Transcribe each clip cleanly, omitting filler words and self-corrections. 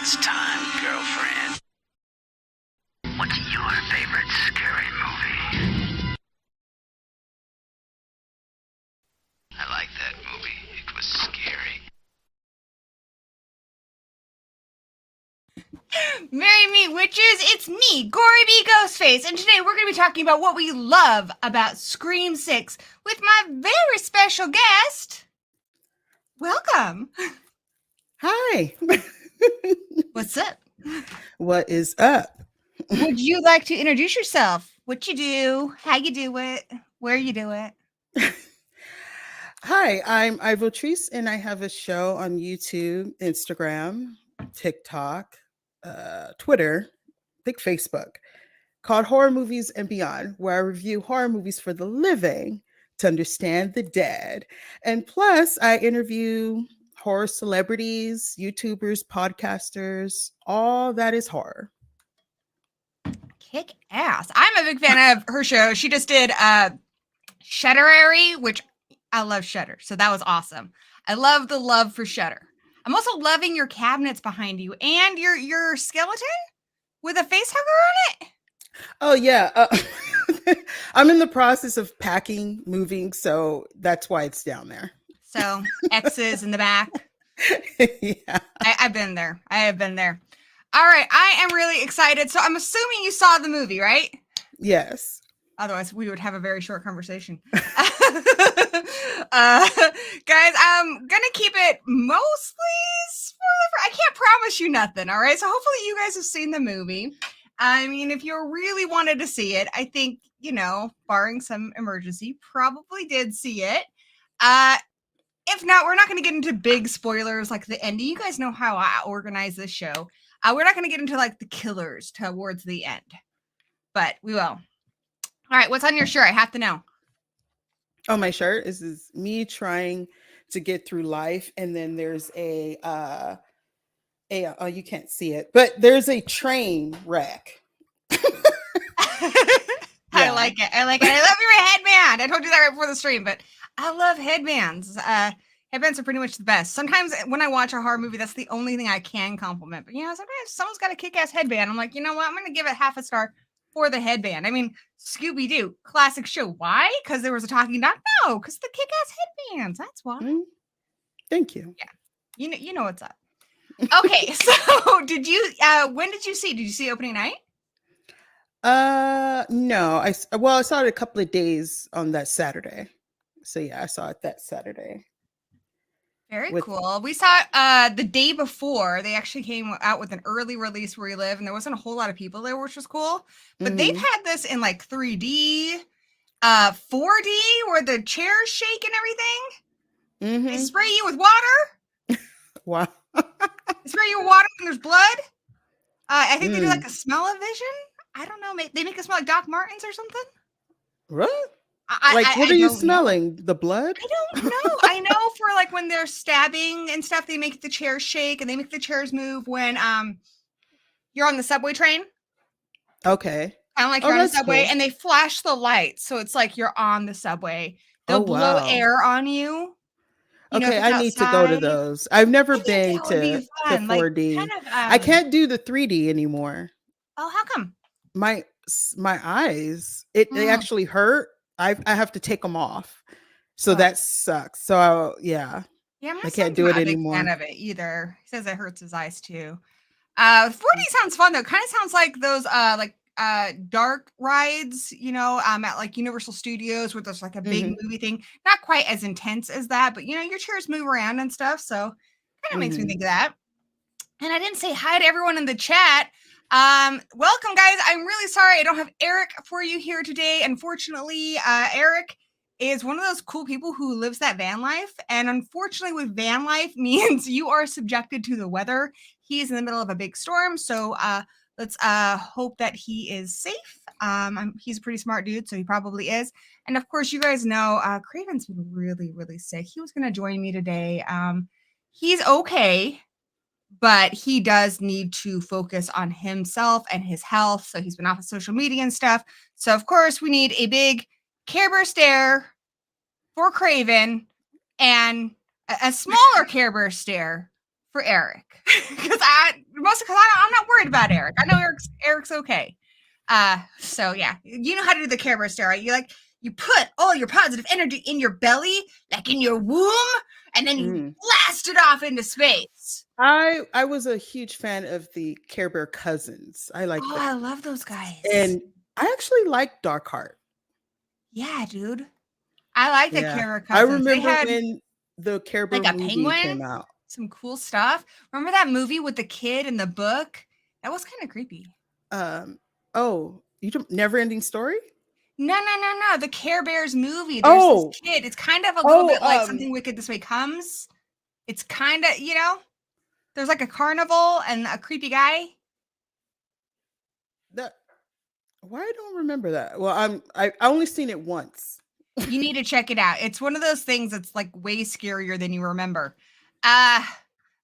It's time, girlfriend. What's your favorite scary movie? I like that movie. It was scary. Merry Meet Witches, it's me, Gory B Ghostface, and today we're going to be talking about what we love about Scream 6 with my very special guest. Welcome. Hi. What's up? What is up? Would you like to introduce yourself? What you do, how you do it, where you do it? Hi, I'm Ivotres, and I have a show on YouTube, Instagram, TikTok, Twitter, I think Facebook, called Horror Movies and Beyond, where I review horror movies for the living to understand the dead. And plus, I interview horror celebrities, YouTubers, podcasters, all that is horror. Kick ass. I'm a big fan of her show. She just did Shudderary, which I love Shudder. So that was awesome. I love the love for Shudder. I'm also loving your cabinets behind you and your skeleton with a face hugger on it. Oh, yeah. I'm in the process of packing, moving, so that's why it's down there. So X's in the back. Yeah. I've been there. I have been there. All right. I am really excited. So I'm assuming you saw the movie, right? Yes. Otherwise, we would have a very short conversation. Guys, I'm going to keep it mostly spoiler-free. I can't promise you nothing, all right? So hopefully you guys have seen the movie. I mean, if you really wanted to see it, I think, barring some emergency, probably did see it. If not, we're not going to get into big spoilers like the ending. You guys know how I organize this show. We're not going to get into like the killers towards the end, but we will. All right, what's on your shirt? I have to know. Oh, my shirt is me trying to get through life, and then there's you can't see it, but there's a train wreck. I like it. I love your headband. I told you that right before the stream, but I love headbands. Headbands are pretty much the best. Sometimes when I watch a horror movie, that's the only thing I can compliment. But sometimes someone's got a kick-ass headband. I'm like, you know what? I'm going to give it half a star for the headband. I mean, Scooby-Doo, classic show. Why? Because there was a talking dog? No, because the kick-ass headbands. That's why. Thank you. Yeah. You know what's up. Okay, so did you when did you see? Did you see opening night? No. I saw it a couple of days on that Saturday. So yeah, I saw it that Saturday. Very cool. We saw it the day before. They actually came out with an early release where we live, and there wasn't a whole lot of people there, which was cool. But they've had this in like 3D, 4D, where the chairs shake and everything. They spray you with water. Wow. They spray you with water and there's blood. I think they do like a smell-o-vision. I don't know. They make it smell like Doc Martens or something. What? Like, what I are you don't know. smelling? The blood? I don't know. I know for like when they're stabbing and stuff, they make the chairs shake and they make the chairs move when you're on the subway train. Okay. Kind of like Oh, you're on the that's subway, cool. and they flash the lights, so it's like you're on the subway. Oh, They'll blow wow. air on you. You know, if Okay, it's I need to go to outside. those. I've never I think been that would be to fun. Like 4D. kind of I can't do the 3D anymore. oh, how come? My eyes, they Mm, actually hurt. I have to take them off. So ugh. that sucks. So yeah, Yeah, my I can't son's do it not a big fan anymore. of it either. He says it hurts his eyes too. 4D sounds fun though. Kind of sounds like those dark rides, you know, at like Universal Studios where there's like a big Mhm. movie thing. Not quite as intense as that, but you know, your chairs move around and stuff. So kind of makes me think Mhm. of that. And I didn't say hi to everyone in the chat. Welcome, guys. I'm really sorry I don't have Eric for you here today. Unfortunately, Eric is one of those cool people who lives that van life. And unfortunately, with van life means you are subjected to the weather. He's in the middle of a big storm. So let's hope that he is safe. He's a pretty smart dude, so he probably is. And of course, you guys know Craven's been really, really sick. He was going to join me today. He's okay, but he does need to focus on himself and his health. So he's been off of social media and stuff. So of course we need a big Care Bear stare for Craven and a smaller Care Bear stare for Eric. Because I'm not worried about Eric. I know Eric's okay. So yeah, you know how to do the Care Bear stare, right? You put all your positive energy in your belly, like in your womb, and then you Mm. blast it off into space. I was a huge fan of the Care Bear cousins. I like Oh, them. I love those guys. And I actually like Darkheart. Yeah, dude. I like the Yeah. Kara I cousins. They remember had when the Care like Bear a movie came penguin, out. some cool stuff. Remember that movie with the kid in the book? That was kind of creepy. Oh, you don't Never Ending Story? No. The Care Bears movie. There's this Oh, kid. It's kind of a little oh, bit like Something Wicked This Way Comes. It's kind of, there's like a carnival and a creepy guy. that why I don't remember that. Well, I only seen it once. You need to check it out. It's one of those things that's like way scarier than you remember. Uh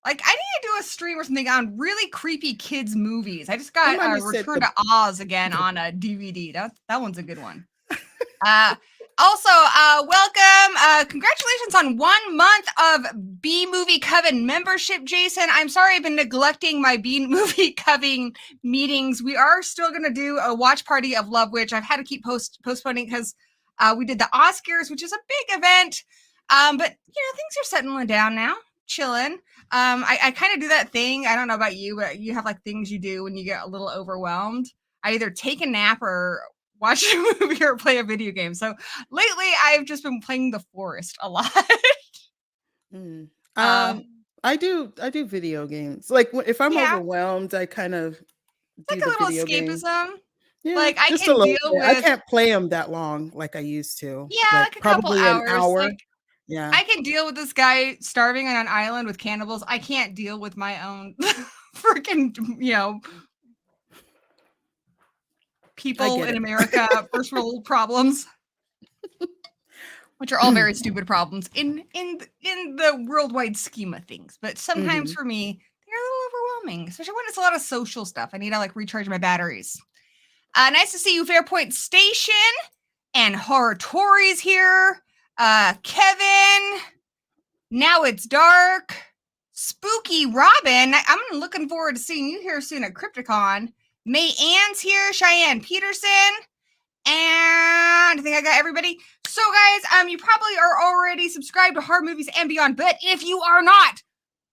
like I need to do a stream or something on really creepy kids movies. I just got Somebody said Return the to Oz again the on a DVD. That one's a good one. Also, welcome. Congratulations on 1 month of B Movie Coven membership, Jason. I'm sorry I've been neglecting my B Movie Coven meetings. We are still going to do a watch party of Love Witch. I've had to keep postponing because we did the Oscars, which is a big event. But things are settling down now, chilling. I kind of do that thing. I don't know about you, but you have like things you do when you get a little overwhelmed. I either take a nap or watch a movie or play a video game. So lately, I've just been playing The Forest a lot. Mm. uh, I do video games. Like if I'm yeah, overwhelmed, I kind of it's do like a the little video game. escapism. Yeah, Like I just a can little deal bit. I with can't play them that long like I used to. yeah, Like like a couple probably an hours. hour. Like Yeah. I can deal with this guy starving on an island with cannibals. I can't deal with my own freaking I people get in it. America first world problems, which are all very stupid problems in the worldwide scheme of things. But sometimes Mhm. for me, they're a little overwhelming, especially when it's a lot of social stuff. I need to like recharge my batteries. Nice to see you, Fairpoint Station and Horror Tories here. Kevin, Now It's Dark, Spooky Robin. I'm looking forward to seeing you here soon at Crypticon. May Ann's here, Cheyenne Peterson. And I think I got everybody. So, guys, you probably are already subscribed to Horror Movies and Beyond, but if you are not,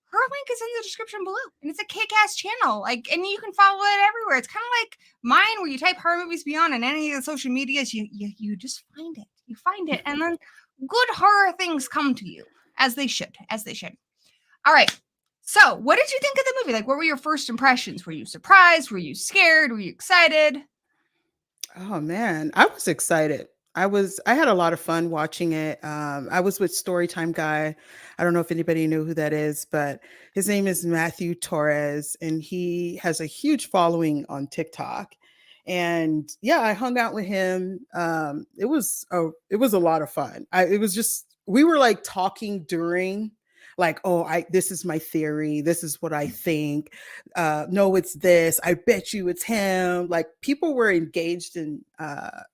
her link is in the description below, and it's a kick-ass channel. And you can follow it everywhere. It's kind of like mine, where you type Horror Movies Beyond in any of the social medias, you just find it. You find it, and then good horror things come to you, as they should. All right. So, what did you think of the movie? Like, what were your first impressions? Were you surprised? Were you scared? Were you excited? Oh man, I was excited. I had a lot of fun watching it. I was with Storytime Guy. I don't know if anybody knew who that is, but his name is Matthew Torres, and he has a huge following on TikTok. And yeah, I hung out with him. It was a lot of fun. It was just, we were like talking during, like, oh, this is my theory, this is what I think, no, it's this, I bet you it's him. Like, people were engaged, and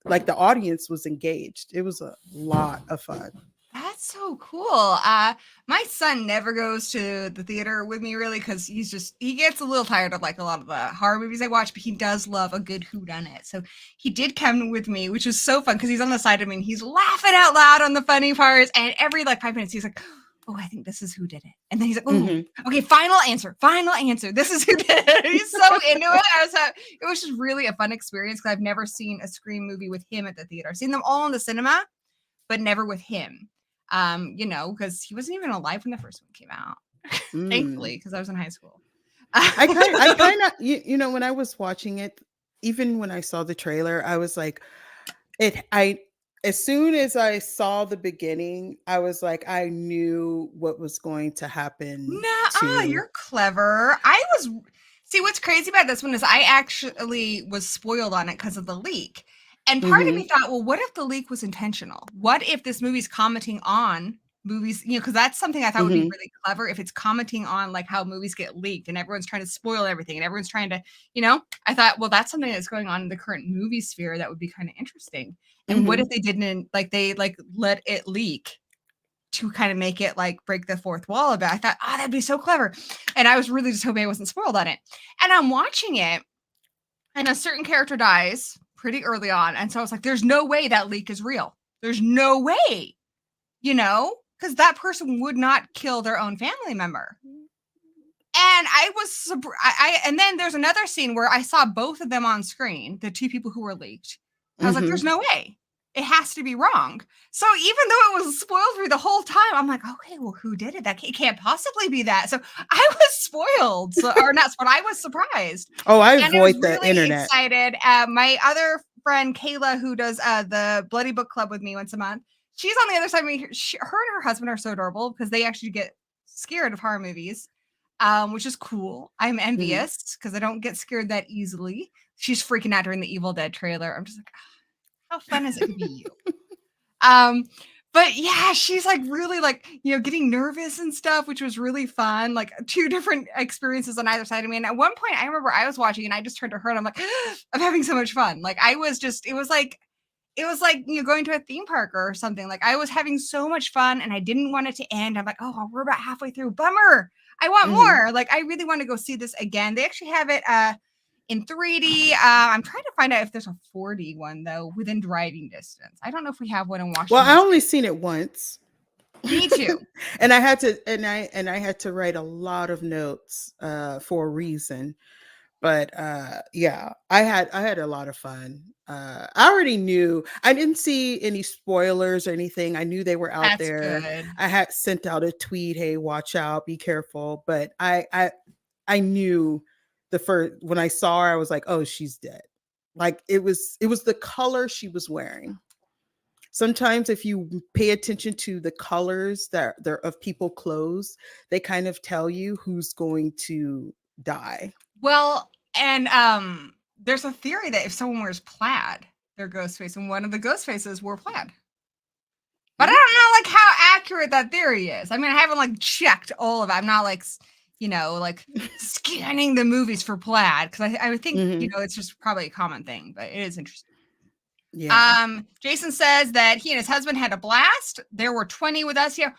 like the audience was engaged. It was a lot of fun. That's so cool. My son never goes to the theater with me, really, because he gets a little tired of like a lot of the horror movies I watch, but he does love a good whodunit. So he did come with me, which was so fun because he's on the side of me and he's laughing out loud on the funny parts. And every like 5 minutes, he's like, "Oh, I think this is who did it." And then he's like, "Oh, okay, final answer. This is who did it." He's so into it. It was just really a fun experience because I've never seen a Scream movie with him at the theater. I've seen them all in the cinema, but never with him. Because he wasn't even alive when the first one came out. Thankfully, because I was in high school. I kind of, when I was watching it, even when I saw the trailer, I was like, as soon as I saw the beginning, I was like, I knew what was going to happen. You're clever. See, what's crazy about this one is I actually was spoiled on it because of the leak. And part of me thought, well, what if the leak was intentional? What if this movie's commenting on movies? Because that's something I thought would be really clever, if it's commenting on like how movies get leaked and everyone's trying to spoil everything and everyone's trying to, I thought, well, that's something that's going on in the current movie sphere that would be kind of interesting. And what if they didn't, like, they like let it leak to kind of make it like break the fourth wall a bit? I thought, that'd be so clever. And I was really just hoping I wasn't spoiled on it. And I'm watching it, and a certain character dies pretty early on. And so I was like, there's no way that leak is real. There's no way, because that person would not kill their own family member. And I was, and then there's another scene where I saw both of them on screen, the two people who were leaked. I was like, there's no way. It has to be wrong. So even though it was spoiled for me the whole time, I'm like, okay, well, who did it? It can't possibly be that. So I was spoiled, or not spoiled. I was surprised. Oh, I avoid the really internet. Excited. My other friend Kayla, who does the Bloody Book Club with me once a month, she's on the other side of me. Her and her husband are so adorable because they actually get scared of horror movies, which is cool. I'm envious because I don't get scared that easily. She's freaking out during the Evil Dead trailer. I'm just like, how fun is it to be you? But yeah, she's like really like, getting nervous and stuff, which was really fun. Like two different experiences on either side of me. And at one point I remember I was watching and I just turned to her and I'm like, I'm having so much fun. Like it was like going to a theme park or something. Like I was having so much fun and I didn't want it to end. I'm like, oh, we're about halfway through. Bummer. I want more. Like I really want to go see this again. They actually have it in 3D. I'm trying to find out if there's a 4D one though within driving distance. I don't know if we have one in Washington. Well, I only seen it once. Me too. And I had to write a lot of notes for a reason. But yeah, I had a lot of fun. I already knew. I didn't see any spoilers or anything. I knew they were out there. Good. I had sent out a tweet, "Hey, watch out, be careful." But I knew when I saw her, I was like, "Oh, she's dead." Like it was the color she was wearing. Sometimes if you pay attention to the colors that they're of people's clothes, they kind of tell you who's going to die. Well, and there's a theory that if someone wears plaid, they're Ghostface, and one of the Ghostfaces wore plaid. But I don't know like how accurate that theory is. I mean, I haven't like checked all of it. I'm not like, like scanning the movies for plaid because I would think, it's just probably a common thing, but it is interesting. Yeah. Jason says that he and his husband had a blast. There were 20 with us here.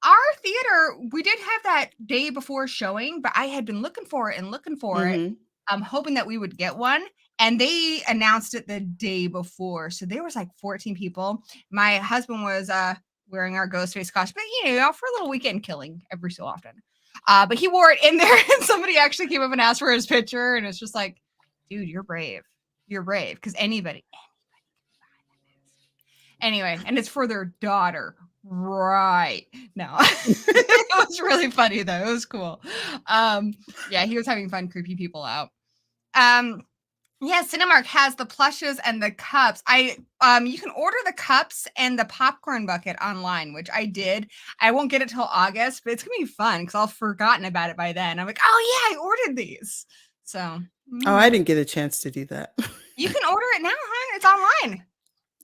Our theater, we did have that day before showing, but I had been looking for it. I'm hoping that we would get one. And they announced it the day before. So there was like 14 people. My husband was wearing our Ghostface costume, but for a little weekend killing every so often. But he wore it in there and somebody actually came up and asked for his picture. And it's just like, dude, you're brave. You're brave. Because anybody can buy this. Anyway, and it's for their daughter. Right. No. It was really funny though. It was cool. Yeah, he was having fun creeping people out. Yeah, Cinemark has the plushes and the cups. You can order the cups and the popcorn bucket online, which I did. I won't get it till August, but it's gonna be fun because I'll have forgotten about it by then. I'm like, oh yeah, I ordered these. So Oh, I didn't get a chance to do that. You can order it now, huh? It's online.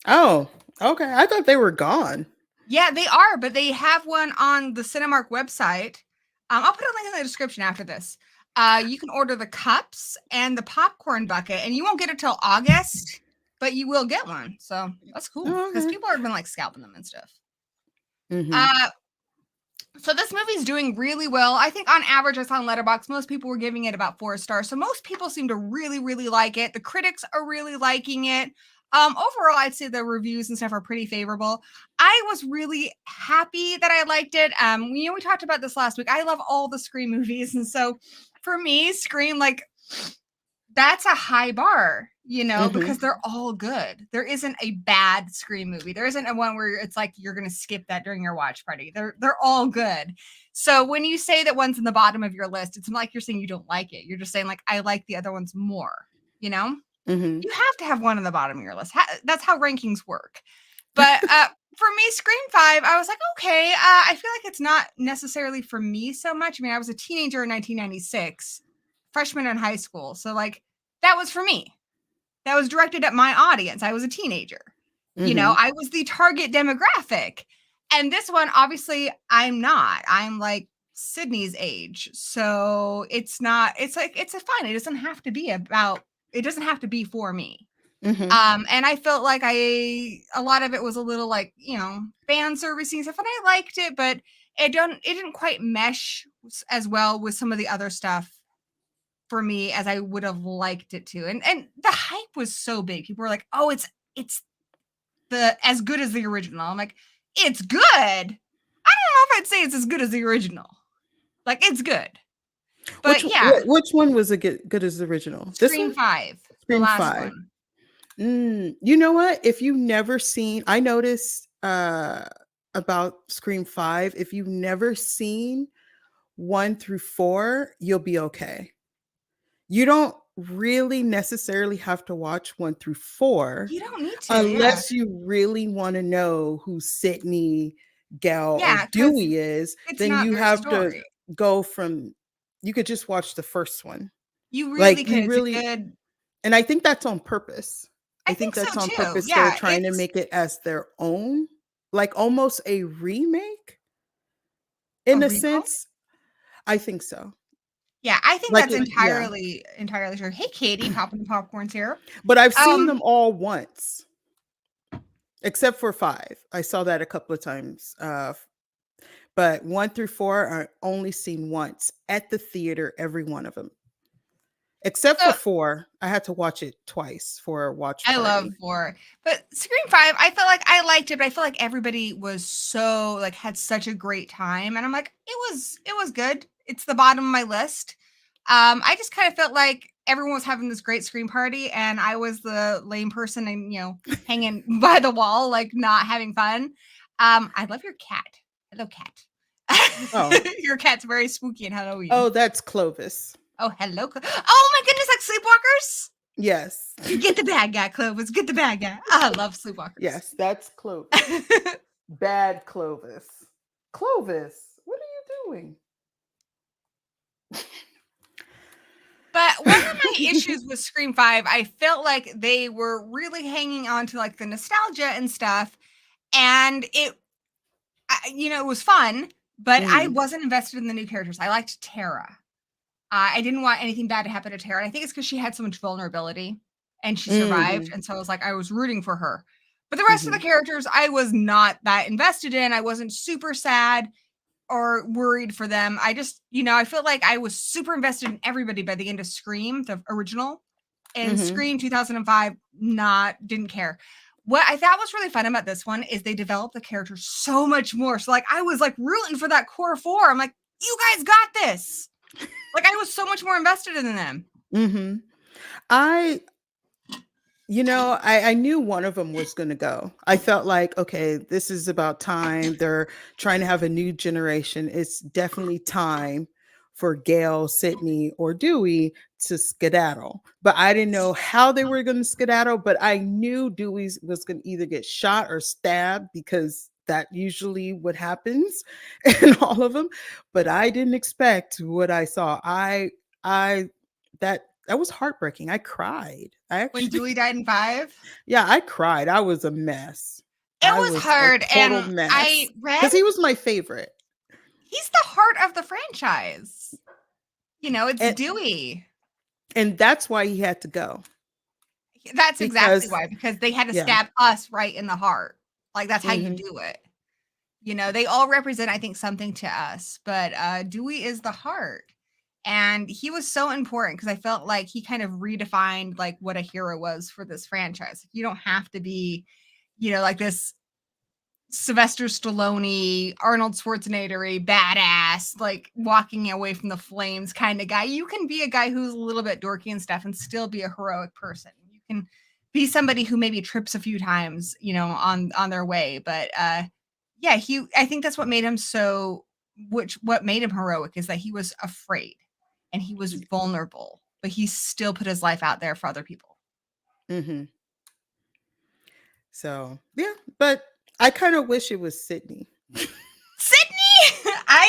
Oh, okay. I thought they were gone. Yeah, they are, but they have one on the Cinemark website. I'll put a link in the description after this. You can order the cups and the popcorn bucket, and you won't get it till August, but you will get one. So that's cool because Okay. people have been like scalping them and stuff. Mhm. So this movie's doing really well. I think on average, I saw on Letterboxd, most people were giving it about 4 stars. So most people seem to really, really like it. The critics are really liking it. Overall, I'd say the reviews and stuff are pretty favorable. I was really happy that I liked it. We talked about this last week. I love all the Scream movies, and so for me, Scream, like, that's a high bar, because they're all good. There isn't a bad Scream movie. There isn't a one where it's like you're gonna skip that during your watch party. They're all good. So when you say that one's in the bottom of your list, it's not like you're saying you don't like it. You're just saying like I like the other ones more. Mhm. You have to have one in the bottom of your list. That's how rankings work. But for me, Scream 5, I was like, okay, I feel like it's not necessarily for me so much. I mean, I was a teenager in 1996, freshman in high school. So, like, that was for me. That was directed at my audience. I was a teenager. Mhm. I was the target demographic. And this one, obviously, I'm not. I'm like Sydney's age. So it's not, it's like, it's a fun. It doesn't have to be for me. Mhm. And I felt like a lot of it was a little like, fan servicing stuff, and I liked it, but it didn't quite mesh as well with some of the other stuff for me as I would have liked it to. And the hype was so big. People were like, "Oh, it's the as good as the original." I'm like, "It's good." I don't know if I'd say it's as good as the original. Like, it's good. But yeah, Which one was good as the original? This Scream one? 5, the Scream last 5. one. You know what? If you've never seen, I noticed about Scream 5, if you've never seen 1 through 4, you'll be okay. You don't really necessarily have to watch 1 through 4 You don't need to, yeah. unless you really want to know who Sydney, Gal, or Yeah, because Dewey is. it's Then not you their have to story. go from, you could just watch the first one. You Like, really could. you It's a really, good. and I think that's on purpose. I I think think so that's on too. purpose. They're Yeah, trying to make it as their own, like almost a remake a in a recall. sense. I think so. Yeah, I think Like that's it, yeah. entirely true. Hey, Katie, popping the popcorns here. But I've seen Um, them all once, except for 5. I saw that a couple of times. But 1 through 4 are only seen once at the theater, every one of them. Except for so 4. I had to watch it twice for a watch I love party. 4, but Scream 5, I felt like I liked it, but I feel like everybody was so like had such a great time, and I'm like, it was good. It's the bottom of my list. I just kind of felt like everyone was having this great Scream party, and I was the lame person and hanging by the wall, like not having fun. I love your cat. Hello, Oh. cat. Your cat's very spooky and Halloween. Oh, that's Clovis. Oh, hello. Oh my goodness, like sleepwalkers. Yes. You get the bad guy, Clovis. Get the bad guy. I love sleepwalkers. Yes, that's Clovis. Bad Clovis. Clovis, what are you doing? But one of my issues with Scream 5, I felt like they were really hanging on to like the nostalgia and stuff. And it was fun, but I Mhm. wasn't invested in the new characters. I liked Tara. I didn't want anything bad to happen to Tara. And I think it's because she had so much vulnerability and she survived. Mhm. And so I was like, I was rooting for her. But the rest of the Mhm. characters, I was not that invested in. I wasn't super sad or worried for them. I just, I feel like I was super invested in everybody by the end of Scream, the original. And Mhm. Scream 2005, didn't care. What I thought was really fun about this one is they developed the characters so much more. So like I was like rooting for that core 4. I'm like, you guys got this. Like I was so much more invested in them. Mhm. I I knew one of them was going to go. I felt like, okay, this is about time. They're trying to have a new generation. It's definitely time for Gail, Sydney, or Dewey to skedaddle. But I didn't know how they were going to skedaddle, but I knew Dewey was going to either get shot or stabbed because that usually what happens in all of them. But I didn't expect what I saw. I that That was heartbreaking. I cried. I When actually, Dewey died in 5. yeah, I cried. I was a mess. It I was was a hard, total and I mess read because he was my favorite. he's the heart of the franchise. It's And Dewey. that's why he had to go. That's exactly Because why, because they had to yeah. stab us right in the heart. Like, that's how you Hmm. do it. They all represent, I think, something to us, but Dewey is the heart. And he was so important because I felt like he kind of redefined like what a hero was for this franchise. You don't have to be, like this Sylvester Stallone, Arnold Schwarzenegger, badass, like walking away from the flames kind of guy. You can be a guy who's a little bit dorky and stuff and still be a heroic person. You can be somebody who maybe trips a few times, on their way. But yeah, I think that's what made him what made him heroic is that he was afraid and he was vulnerable, but he still put his life out there for other people. Hmm. So yeah, but I kind of wish it was Sydney. Sydney, I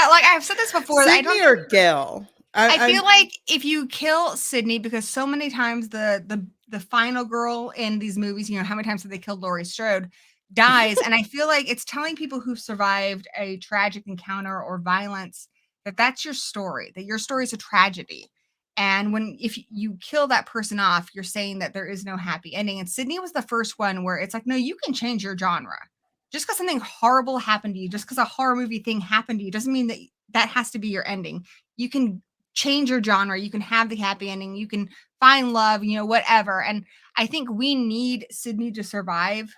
like I've said this before. I Sydney don't or Gail. I feel like if you kill Sydney, because so many times the final girl in these movies, how many times have they killed Laurie Strode, dies, and I feel like it's telling people who've survived a tragic encounter or violence that that's your story, that your story is a tragedy. And if you kill that person off, you're saying that there is no happy ending. And Sydney was the first one where it's like, no, you can change your genre. Just because something horrible happened to you, just because a horror movie thing happened to you, doesn't mean that that has to be your ending. You can change your genre. You can have the happy ending. You can find love, whatever. And I think we need Sydney to survive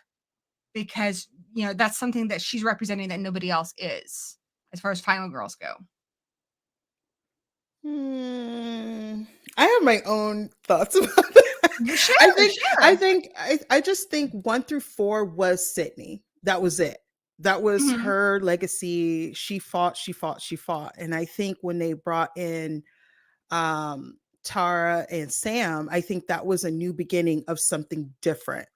because, that's something that she's representing that nobody else is as far as final girls go. Hmm, I have my own thoughts about that. Sure, I just think 1 through 4 was Sydney. That was it. That was Mhm. her legacy. She fought, she fought, she fought. And I think when they brought in Tara and Sam, I think that was a new beginning of something different.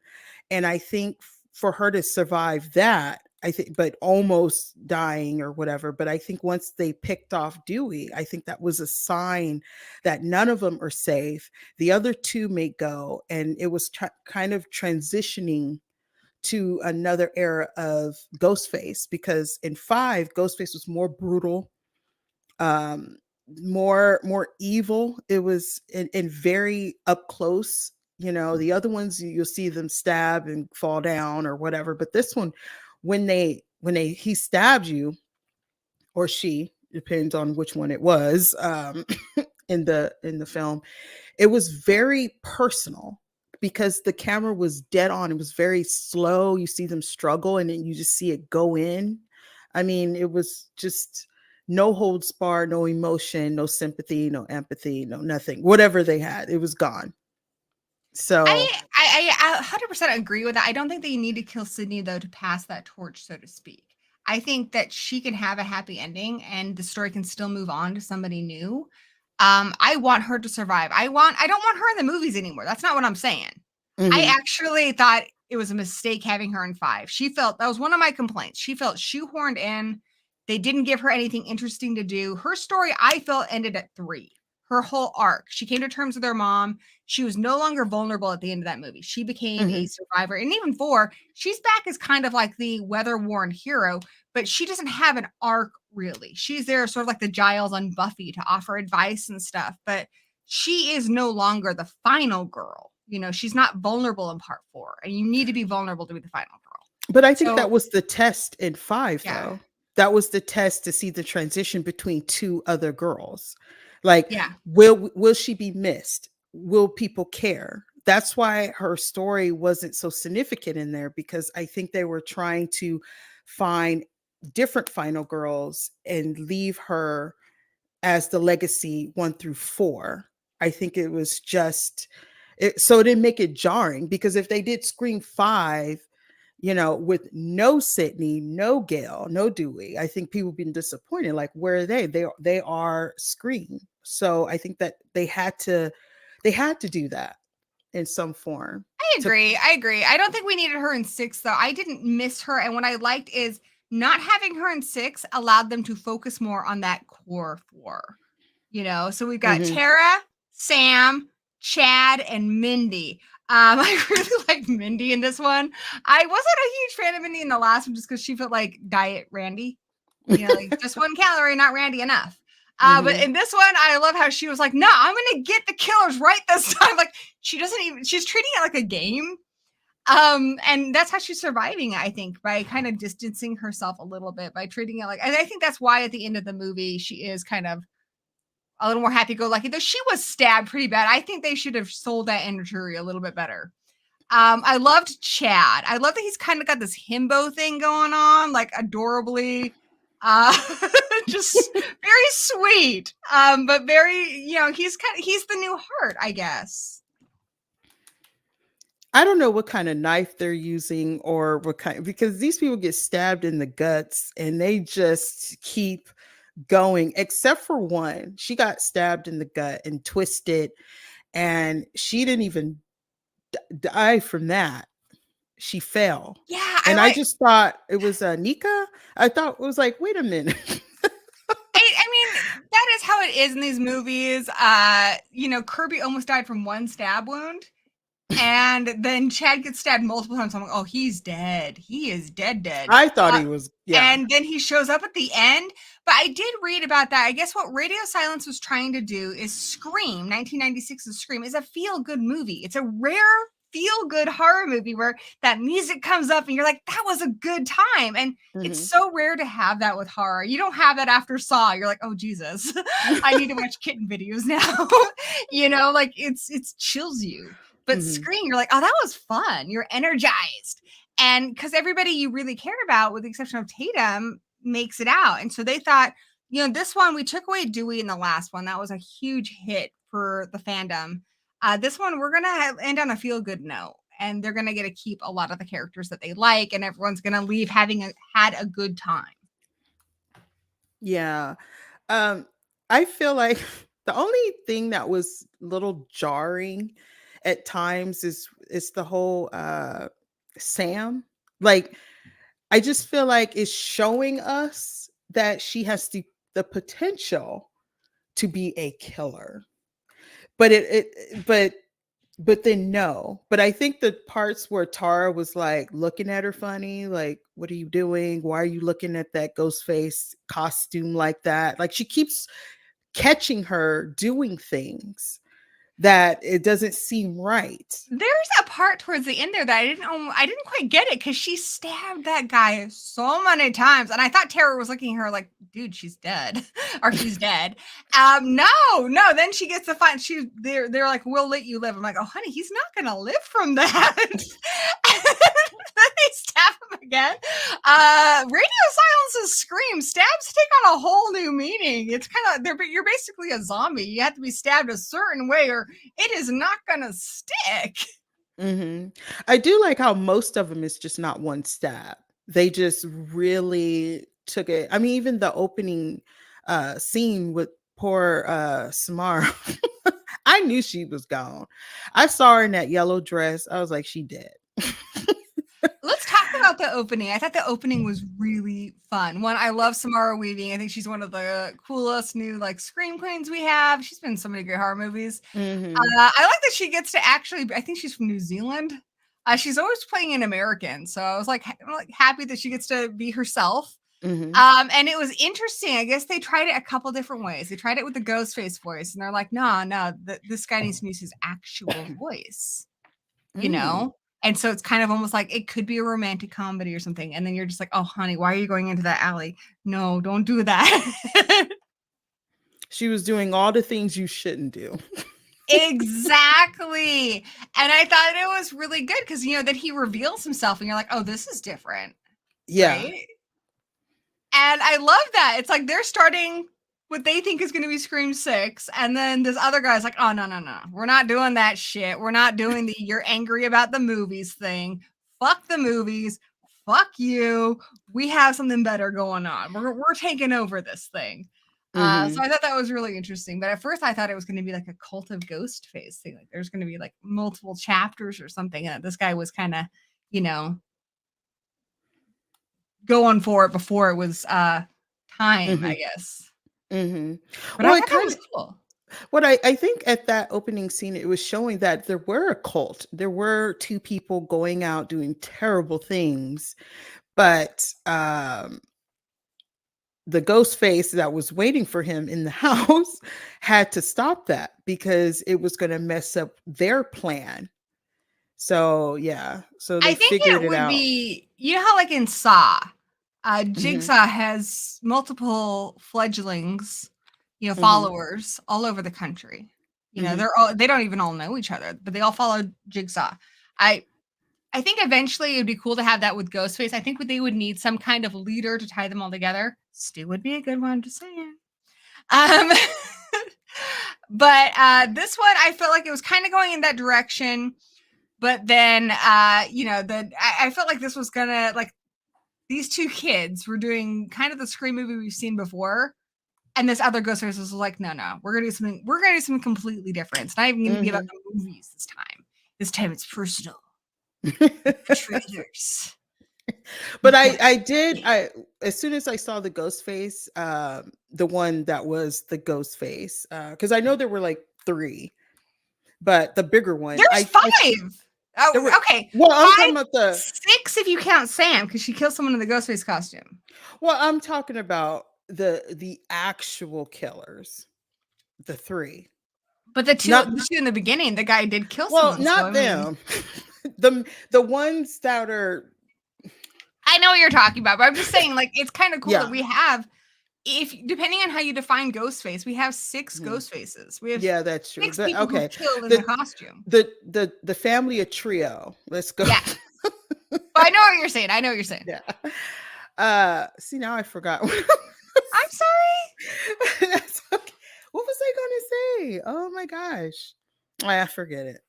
And I think for her to survive that, I think, but almost dying or whatever. But I think once they picked off Dewey, I think that was a sign that none of them are safe. The other two may go. And it was kind of transitioning to another era of Ghostface, because in 5, Ghostface was more brutal, um, more evil. It was in very up close. The other ones you'll see them stab and fall down or whatever, but this one, when he stabbed you, or she, depends on which one it was, in the film, it was very personal because the camera was dead on. It was very slow. You see them struggle and then you just see it go in. I mean, it was just no holds barred, no emotion, no sympathy, no empathy, no nothing. Whatever they had, it was gone. So, I 100% agree with that. I don't think that you need to kill Sydney though to pass that torch, so to speak. I think that she can have a happy ending and the story can still move on to somebody new. I want her to survive. I don't want her in the movies anymore. That's not what I'm saying. I mhm, actually thought it was a mistake having her in 5. That was one of my complaints. She felt shoehorned in. They didn't give her anything interesting to do. Her story, I felt, ended at 3. Her whole arc. She came to terms with her mom. She was no longer vulnerable at the end of that movie. She became a mhm, survivor. And even 4, she's back as kind of like the weather-worn hero, but she doesn't have an arc really. She's there sort of like the Giles on Buffy to offer advice and stuff, but she is no longer the final girl. She's not vulnerable in part 4, and you need to be vulnerable to be the final girl. but I think So, that was the test in 5, yeah. though. That was the test to see the transition between 2 other girls. Like, Yeah. will she be missed? Will people care? That's why her story wasn't so significant in there, because I think they were trying to find different final girls and leave her as the legacy 1 through 4. I think it was just so it didn't make it jarring, because if they did Scream 5, with no Sydney, no Gail, no Dewey, I think people been disappointed. Like, where are they? They are Scream. So I think that they had to do that in some form. I To agree. I agree. I don't think we needed her in 6 though. I didn't miss her, and what I liked is not having her in 6 allowed them to focus more on that core 4. So we've got Mhm, Tara, Sam, Chad, and Mindy. I really liked Mindy in this one. I wasn't a huge fan of Mindy in the last one just because she felt like Diet Randy. You know, like just 1 calorie, not Randy enough. But in this one, I love how she was like, no, I'm going to get the killers right this time. Like, she's treating it like a game. And that's how she's surviving, I think, by kind of distancing herself a little bit, by treating it like, and I think that's why at the end of the movie, she is kind of a little more happy-go-lucky, though she was stabbed pretty bad. I think they should have sold that imagery a little bit better. I loved Chad. I love that he's kind of got this himbo thing going on, like adorably, just very sweet. But very, he's the new heart, I guess. I don't know what kind of knife they're using or what kind, because these people get stabbed in the guts and they just keep going, except for one. She got stabbed in the gut and twisted, and she didn't even die from that. She fell. Yeah. And I just thought it was Nika. I thought it was like, wait a minute. I mean, that is how it is in these movies. Kirby almost died from one stab wound. And then Chad gets stabbed multiple times. I'm like, oh, he's dead. He is dead. I thought he was, yeah. And then he shows up at the end. But I did read about that. I guess what Radio Silence was trying to do is Scream, 1996's Scream, is a feel-good movie. It's a rare feel-good horror movie where that music comes up and you're like, that was a good time. And it's so rare to have that with horror. You don't have that after Saw. You're like, oh, Jesus, I need to watch kitten videos now. Like it's chills you. But Scream, you're like, oh, that was fun. You're energized. And because everybody you really care about, with the exception of Tatum, makes it out. And so they thought, this one, we took away Dewey in the last one. That was a huge hit for the fandom. This one, we're going to end on a feel-good note. And they're going to get to keep a lot of the characters that they like. And everyone's going to leave having had a good time. Yeah. I feel like the only thing that was a little jarring at times is the whole Sam. Like, I just feel like it's showing us that she has the potential to be a killer, but but then no. But I think the parts where Tara was like looking at her funny, like, what are you doing? Why are you looking at that ghost face costume like that? Like, she keeps catching her doing things that it doesn't seem right. There's a part towards the end there that I didn't quite get it, because she stabbed that guy so many times, and I thought Tara was looking at her like, dude, she's dead, or she's dead. No. Then she gets to find they're like, we'll let you live. I'm like, oh, honey, he's not gonna live from that. Then they stab him again. Radio Silence's Scream, stabs take on a whole new meaning. It's kind of you're basically a zombie. You have to be stabbed a certain way, or it is not gonna stick. I do like how most of them is just not one stab. They just really took it. I mean, even the opening scene with poor Samara, I knew she was gone. I saw her in that yellow dress. I was like, she dead. Let's talk about the opening. I thought the opening was really fun. One, I love Samara Weaving. I think she's one of the coolest new Scream queens we have. She's been in so many great horror movies. I like that she gets to actually, I think she's from New Zealand. She's always playing an American. So I was happy that she gets to be herself. And it was interesting. I guess they tried it a couple different ways. They tried it with the ghost face voice, and they're like, no, this guy needs to use his actual voice, And so it's kind of almost like it could be a romantic comedy or something. And then you're just like, oh, honey, why are you going into that alley? No, don't do that. She was doing all the things you shouldn't do. Exactly. And I thought it was really good because, that he reveals himself and you're like, oh, this is different. Yeah. Right? And I love that. It's like they're starting what they think is going to be Scream 6. And then this other guy's like, oh, no. We're not doing that shit. We're not doing the you're angry about the movies thing. Fuck the movies. Fuck you. We have something better going on. We're taking over this thing. So I thought that was really interesting. But at first I thought it was going to be like a Cult of Ghost Face thing. Like there's going to be like multiple chapters or something. And this guy was kind of, going for it before it was time, I guess. But well, I thought that was cool. What I think at that opening scene, it was showing that there were a cult. There were two people going out doing terrible things, but the ghost face that was waiting for him in the house had to stop that because it was going to mess up their plan. So yeah, so they I think figured it it would out. be, you know how like in Saw, Mhm, Jigsaw has multiple fledglings, mhm, followers all over the country. mhm. They don't even all know each other, but they all follow Jigsaw. I I think eventually it would be cool to have that with Ghostface. I think they would need some kind of leader to tie them all together. Stu would be a good one, just saying. Um, but this one, I felt like it was kind of going in that direction. But then, I felt like this was gonna like these two kids were doing kind of the Scream movie we've seen before, and this other Ghostface was like, no, no, we're gonna do something. We're gonna do something completely different. It's not even gonna be about Mhm. the movies this time. This time it's personal. Traitors. But Yeah. I as soon as I saw the ghost face, the one that was the ghost face, because I know there were like three, but the bigger one, There's five. there Oh, were. okay. Well, I'm talking Five, about the. six if you count Sam, because she kills someone in the Ghostface costume. Well, I'm talking about the actual killers, the three, But not the two in the beginning, the guy did kill well, someone. So I not mean, them. The ones that are I know what you're talking about, but I'm just saying, like, it's kind of cool that yeah. we have, if depending on how you define Ghostface, we have six Mhm. Ghostfaces. We have Yeah, that's true. six But people who okay, kill in the the costume. the family of trio. Let's go. Yeah, but I know what you're saying. I know what you're saying. Yeah. See, now I forgot. I'm sorry. That's okay. What was I gonna say? Oh my gosh. I forget it.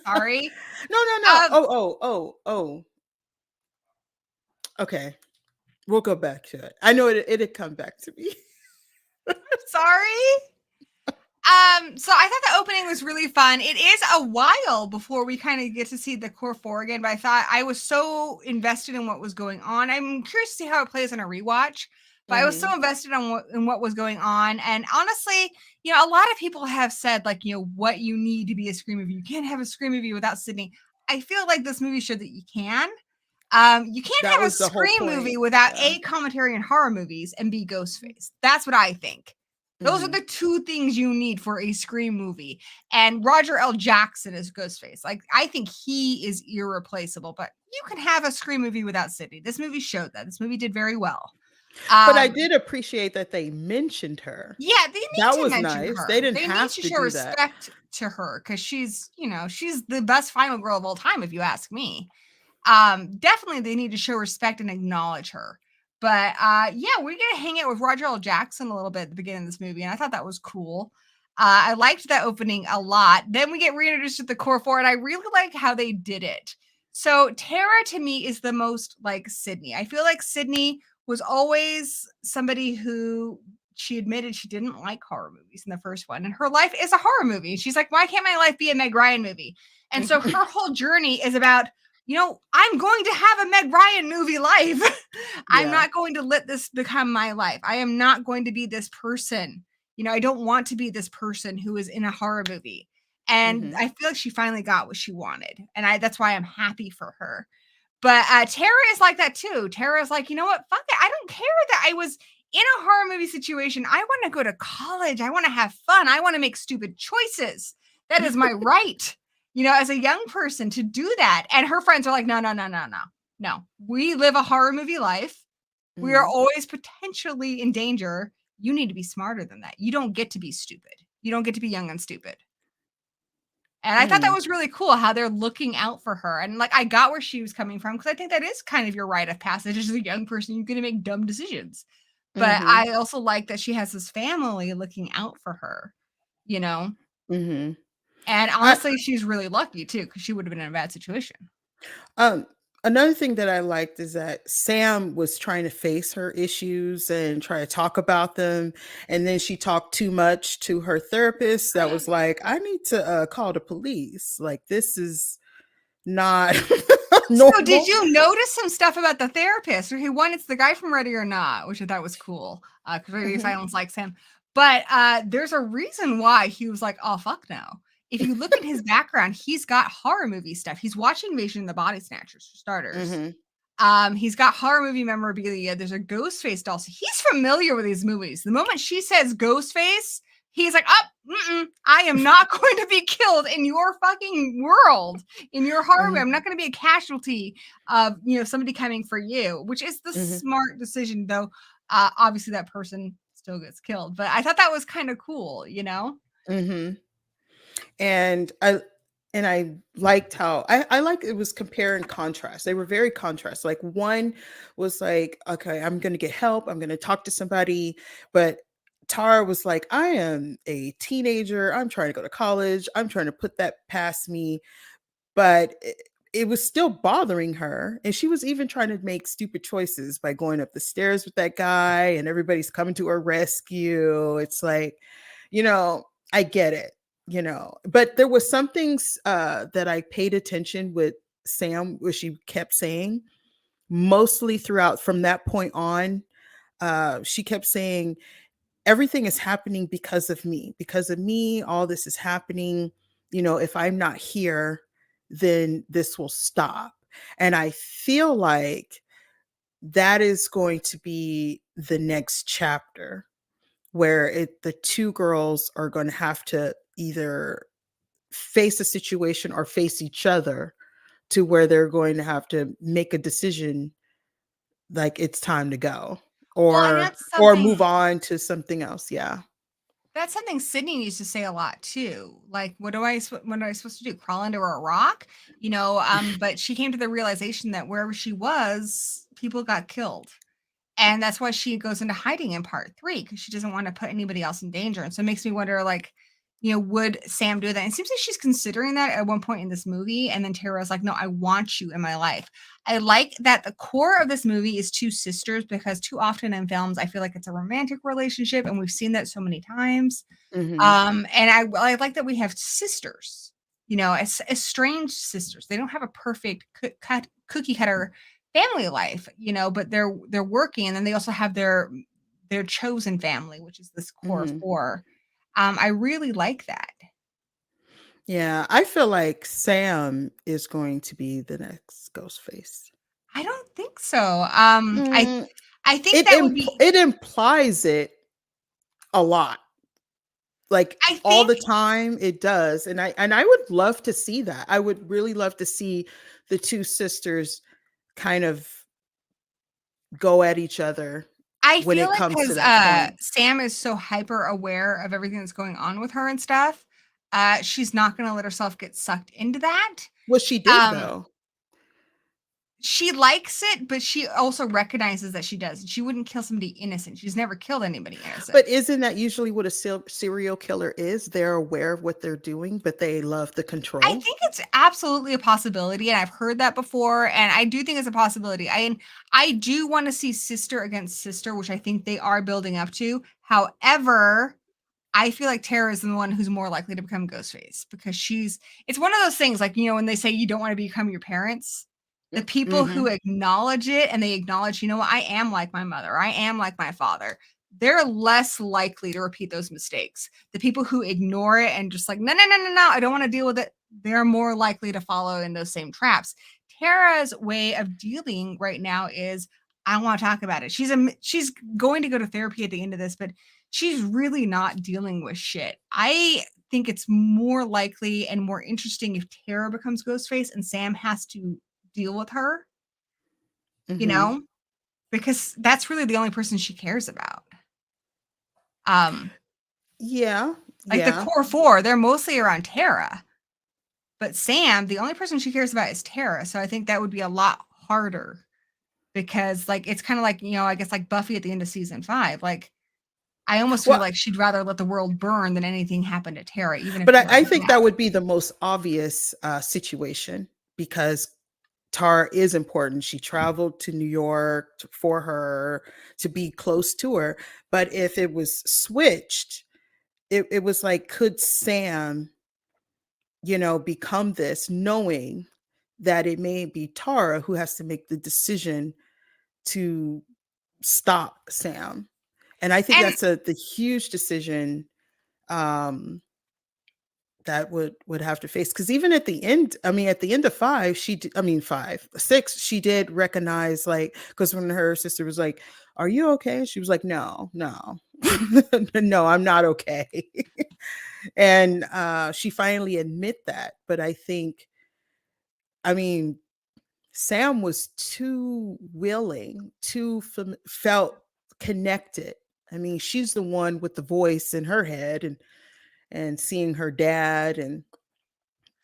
Sorry. No, no, no. Um, Oh. Okay. We'll go back to it. I know it'd come back to me. sorry. So I thought the opening was really fun. It is a while before we kind of get to see the core four again, but I thought I was so invested in what was going on. I'm curious to see how it plays on a rewatch, but I was so Mhm. invested in what was going on. And honestly, a lot of people have said like, what you need to be a Scream movie. You can't have a Scream movie without Sydney. I feel like this movie showed that you can. You can't That have a was the whole Scream movie point. without Yeah. A, commentary in horror movies, and B, Ghostface. That's what I think. Those are Mhm. the two things you need for a Scream movie. And Roger L. Jackson is Ghostface. Like, I think he is irreplaceable, but you can have a Scream movie without Sydney. This movie showed that. This movie did very well. But I Um, did appreciate that they mentioned her. yeah, they need That to was mention nice. They her. didn't They need have to to show do that. respect to her because she's the best final girl of all time, if you ask me. Definitely they need to show respect and acknowledge her. But yeah, we're gonna hang out with Roger L. Jackson a little bit at the beginning of this movie, and I thought that was cool. I liked that opening a lot. Then we get reintroduced to the core four, and I really like how they did it. So Tara to me is the most like Sydney. I feel like Sydney was always somebody who she admitted she didn't like horror movies in the first one, and her life is a horror movie. She's like, why can't my life be a Meg Ryan movie? And so her whole journey is about I'm going to have a Meg Ryan movie life. I'm Yeah. not going to let this become my life. I am not going to be this person. I don't want to be this person who is in a horror movie. And Mhm. I feel like she finally got what she wanted. And that's why I'm happy for her. But Tara is like that too. Tara is like, you know what? Fuck it. I don't care that I was in a horror movie situation. I want to go to college. I want to have fun. I want to make stupid choices. That is my right, as a young person to do that. And her friends are like, no, no, no, no, no. No, we live a horror movie life. We are Mhm. always potentially in danger. You need to be smarter than that. You don't get to be stupid. You don't get to be young and stupid. And I thought that Mm. was really cool how they're looking out for her. And like I got where she was coming from because I think that is kind of your rite of passage as a young person. You're going to make dumb decisions. But Mhm. I also like that she has this family looking out for her, you know? Mhm. And I honestly, she's really lucky too because she would have been in a bad situation. um another thing that I liked is that Sam was trying to face her issues and try to talk about them, and then she talked too much to her therapist that was like, I need to call the police. Like this is not So did normal. you notice some stuff about the therapist? Okay, one, it's the guy from Ready or Not, which I thought was cool because Radio Mhm. Silence likes him. But there's a reason why he was like, oh, fuck no. If you look at his background, he's got horror movie stuff. He's watching Invasion of the Body Snatchers, for starters. He's got horror movie memorabilia. There's a Ghostface doll. So he's familiar with these movies. The moment she says Ghostface, he's like, I am not going to be killed in your fucking world, in your horror movie. I'm not going to be a casualty of, somebody coming for you, which is the smart decision, though. Obviously, that person still gets killed. But I thought that was kind of cool, And I liked how I like it was compare and contrast. They were very contrast. Like one was like, okay, I'm gonna get help, I'm gonna talk to somebody, but Tara was like, I am a teenager, I'm trying to go to college, I'm trying to put that past me, but it was still bothering her, and she was even trying to make stupid choices by going up the stairs with that guy, and everybody's coming to her rescue. It's like, I get it. But there was some things that I paid attention with Sam, where she kept saying mostly throughout from that point on. She kept saying everything is happening because of me, all this is happening. If I'm not here, then this will stop. And I feel like that is going to be the next chapter, where the two girls are going to have to either face a situation or face each other, to where they're going to have to make a decision, like it's time to go, or move on to something else. Yeah. That's something Sydney needs to say a lot too. Like, what am I supposed to do? Crawl under a rock? But she came to the realization that wherever she was, people got killed. And that's why she goes into hiding in part 3, because she doesn't want to put anybody else in danger. And so it makes me wonder, like, would Sam do that? And it seems like she's considering that at one point in this movie. And then Tara's like, no, I want you in my life. I like that the core of this movie is two sisters, because too often in films, I feel like it's a romantic relationship. And we've seen that so many times. And I like that we have sisters, estranged sisters. They don't have a perfect cookie cutter family life, but they're working, and then they also have their chosen family, which is this core of 4. I really like that. Yeah, I feel like Sam is going to be the next Ghostface. I don't think so. I think that would be. It implies it a lot, like all the time. It does, and I would love to see that. I would really love to see the two sisters kind of go at each other. I feel like because Sam is so hyper aware of everything that's going on with her and stuff, she's not going to let herself get sucked into that. Well, she did though. She likes it, but she also recognizes that she does. She wouldn't kill somebody innocent. She's never killed anybody innocent. But isn't that usually what a serial killer is? They're aware of what they're doing, but they love the control. I think it's absolutely a possibility, and I've heard that before, and I do think it's a possibility. I do want to see sister against sister, which I think they are building up to. However, I feel like Tara is the one who's more likely to become Ghostface, because it's one of those things, like, when they say you don't want to become your parents. The people who acknowledge it, and they acknowledge, I am like my mother, I am like my father, they're less likely to repeat those mistakes. The people who ignore it and just like, no, I don't want to deal with it, they're more likely to follow in those same traps. Tara's way of dealing right now is, I don't want to talk about it. She's going to go to therapy at the end of this, but she's really not dealing with shit. I think it's more likely and more interesting if Tara becomes Ghostface and Sam has to deal with her, because that's really the only person she cares about. The core 4, they're mostly around Tara, but Sam, the only person she cares about is Tara. So I think that would be a lot harder, because like it's kind of like, I guess like Buffy at the end of season 5, like I almost feel like she'd rather let the world burn than anything happen to Tara. But I think that would be the most obvious situation, because Tara is important. She traveled to New York for her, to be close to her. But if it was switched, it was like, could Sam, become this, knowing that it may be Tara who has to make the decision to stop Sam? And I think And that's the huge decision um that would have to face, because even at the end, I mean, at the end of five, I mean, five, six, she did recognize, like, because when her sister was like, "Are you okay?" She was like, "No, no, no, I'm not okay." And she finally admit that. But I think, I mean, Sam was too willing, felt connected. I mean, she's the one with the voice in her head, and seeing her dad and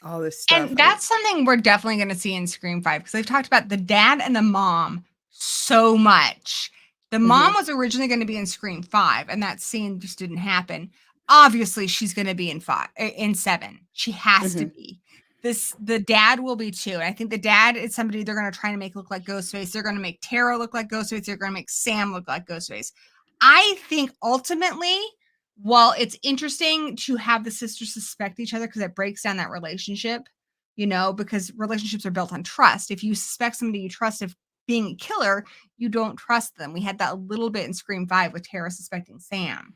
all this stuff. And that's something we're definitely going to see in Scream 5, because they've talked about the dad and the mom so much. The mom Mhm, was originally going to be in Scream 5, and that scene just didn't happen. Obviously, she's going to be in 7. She has to mhm, be. The dad will be too. And I think the dad is somebody they're going to try to make look like Ghostface. They're going to make Tara look like Ghostface. They're going to make Sam look like Ghostface. I think ultimately, while it's interesting to have the sisters suspect each other because it breaks down that relationship, because relationships are built on trust. If you suspect somebody you trust of being a killer, you don't trust them. We had that a little bit in Scream 5 with Tara suspecting Sam.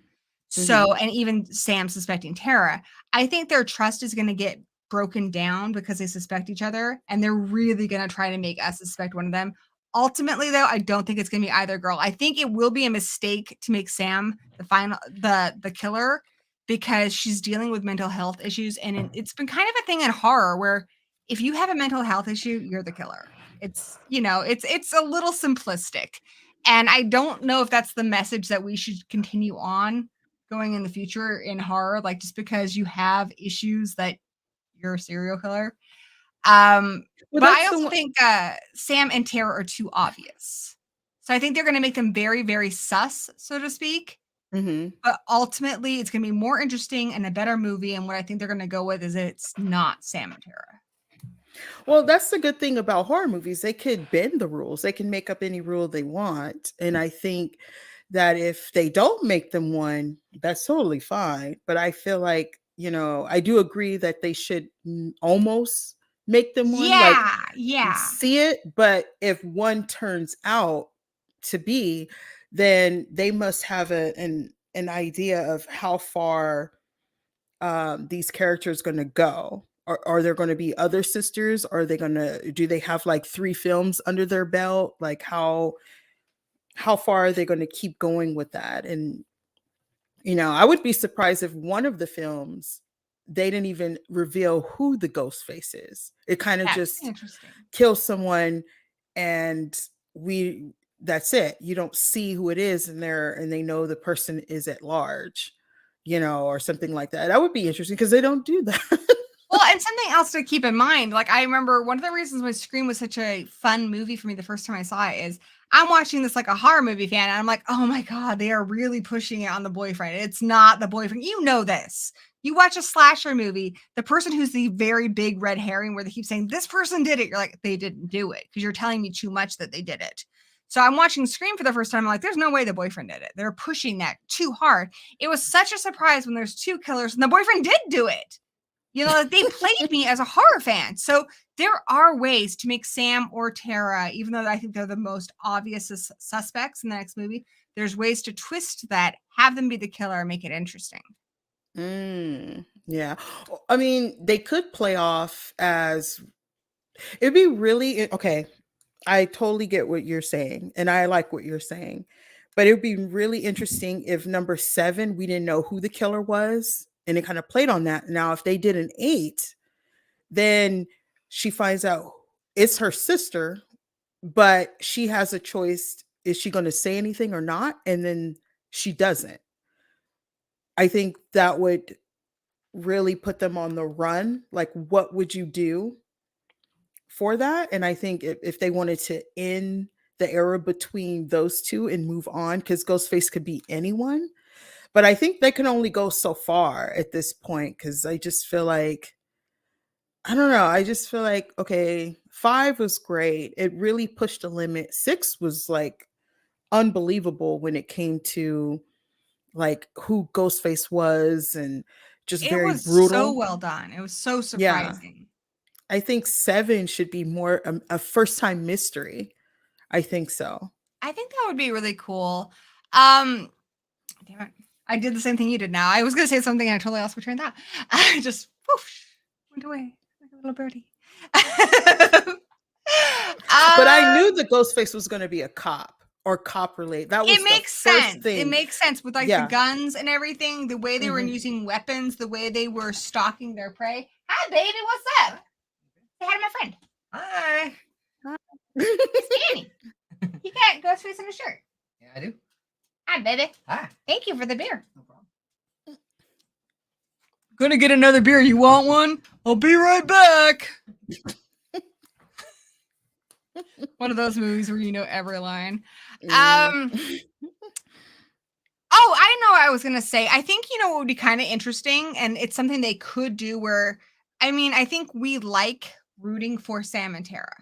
mhm, So, and even Sam suspecting Tara. I think their trust is going to get broken down because they suspect each other, and they're really going to try to make us suspect one of them. Ultimately, though, I don't think it's going to be either girl. I think it will be a mistake to make Sam the killer, because she's dealing with mental health issues, and it's been kind of a thing in horror where if you have a mental health issue, you're the killer. It's a little simplistic. And I don't know if that's the message that we should continue on going in the future in horror, like just because you have issues that you're a serial killer. well, But I that's the also one. think Sam and Tara are too obvious. So I think they're going to make them very, very sus, so to speak. Mhm. But ultimately, it's going to be more interesting and a better movie. And what I think they're going to go with is it's not Sam and Tara. Well, that's the good thing about horror movies. They could bend the rules. They can make up any rule they want. And I think that if they don't make them one, that's totally fine. But I feel like, I do agree that they should almost make them one, like, Yeah, yeah. see it. But if one turns out to be, then they must have an idea of how far these characters going to go. Are there going to be other sisters? Are they going to do they have like 3 films under their belt? Like how far are they going to keep going with that? And I would be surprised if one of the films they didn't even reveal who the ghost face is. It kind of That's just interesting. kills someone, and we that's it. You don't see who it is, and they know the person is at large, or something like that. That would be interesting because they don't do that. Well, and something else to keep in mind, like I remember one of the reasons why Scream was such a fun movie for me the first time I saw it is I'm watching this like a horror movie fan, and I'm like, oh my God, they are really pushing it on the boyfriend. It's not the boyfriend. You know this. You watch a slasher movie, the person who's the very big red herring where they keep saying, this person did it. You're like, they didn't do it because you're telling me too much that they did it. So I'm watching Scream for the first time. I'm like, there's no way the boyfriend did it. They're pushing that too hard. It was such a surprise when there's 2 killers and the boyfriend did do it. Like they played me as a horror fan. So there are ways to make Sam or Tara, even though I think they're the most obvious suspects in the next movie, there's ways to twist that, have them be the killer, and make it interesting. Yeah. I mean, they could play off as it'd be really okay. I totally get what you're saying, and I like what you're saying. But it would be really interesting if number 7, we didn't know who the killer was, and it kind of played on that. Now, if they did an 8, then she finds out it's her sister, but she has a choice. Is she going to say anything or not? And then she doesn't. I think that would really put them on the run. Like, what would you do for that? And I think if they wanted to end the era between those two and move on, because Ghostface could be anyone, but I think they can only go so far at this point, because I just feel like, I don't know. I just feel like, okay, 5 was great. It really pushed the limit. 6 was like unbelievable when it came to like who Ghostface was, and just It very was so brutal. well done. It was so Yeah. surprising. I think 7 should be more a first time mystery. I think so. I think that would be really cool. Um, Damn it. I did the same thing you did now. I was going to say something and I totally lost my train of thought. I just whoosh, went away like a little birdie. But I knew the Ghostface was going to be a cop or cop related. That was it makes the first sense. thing. It makes sense with like the guns and everything, the way they were using weapons, the way they were stalking their prey. Hi, baby. What's up? Say hi to my friend. Hi. It's Danny. He got Ghostface in a shirt. Yeah, I do. Hi, baby. Hi. Thank you for the beer. No problem. Gonna get another beer. You want one? I'll be right back. One of those movies where you know every line. Oh, I know what I was gonna say. I think what would be kind of interesting, and it's something they could do where, I mean, I think we like rooting for Sam and Tara.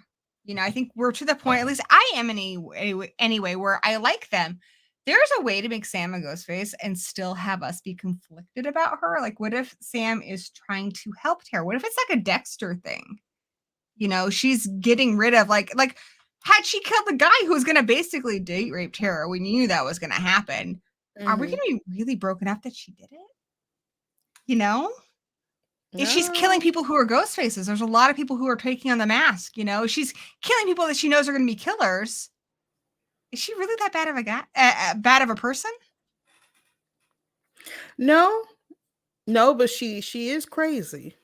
I think we're to the point, at least I am anyway, where I like them. There's a way to make Sam a Ghostface and still have us be conflicted about her. Like, what if Sam is trying to help Tara? What if it's like a Dexter thing? She's getting rid of like had she killed the guy who was going to basically date rape Tara, we knew that was going to happen. Are we going to be really broken up that she did it? If she's killing people who are ghost faces, there's a lot of people who are taking on the mask. She's killing people that she knows are going to be killers. Is she really that bad of a guy? Bad of a person? No, but she is crazy.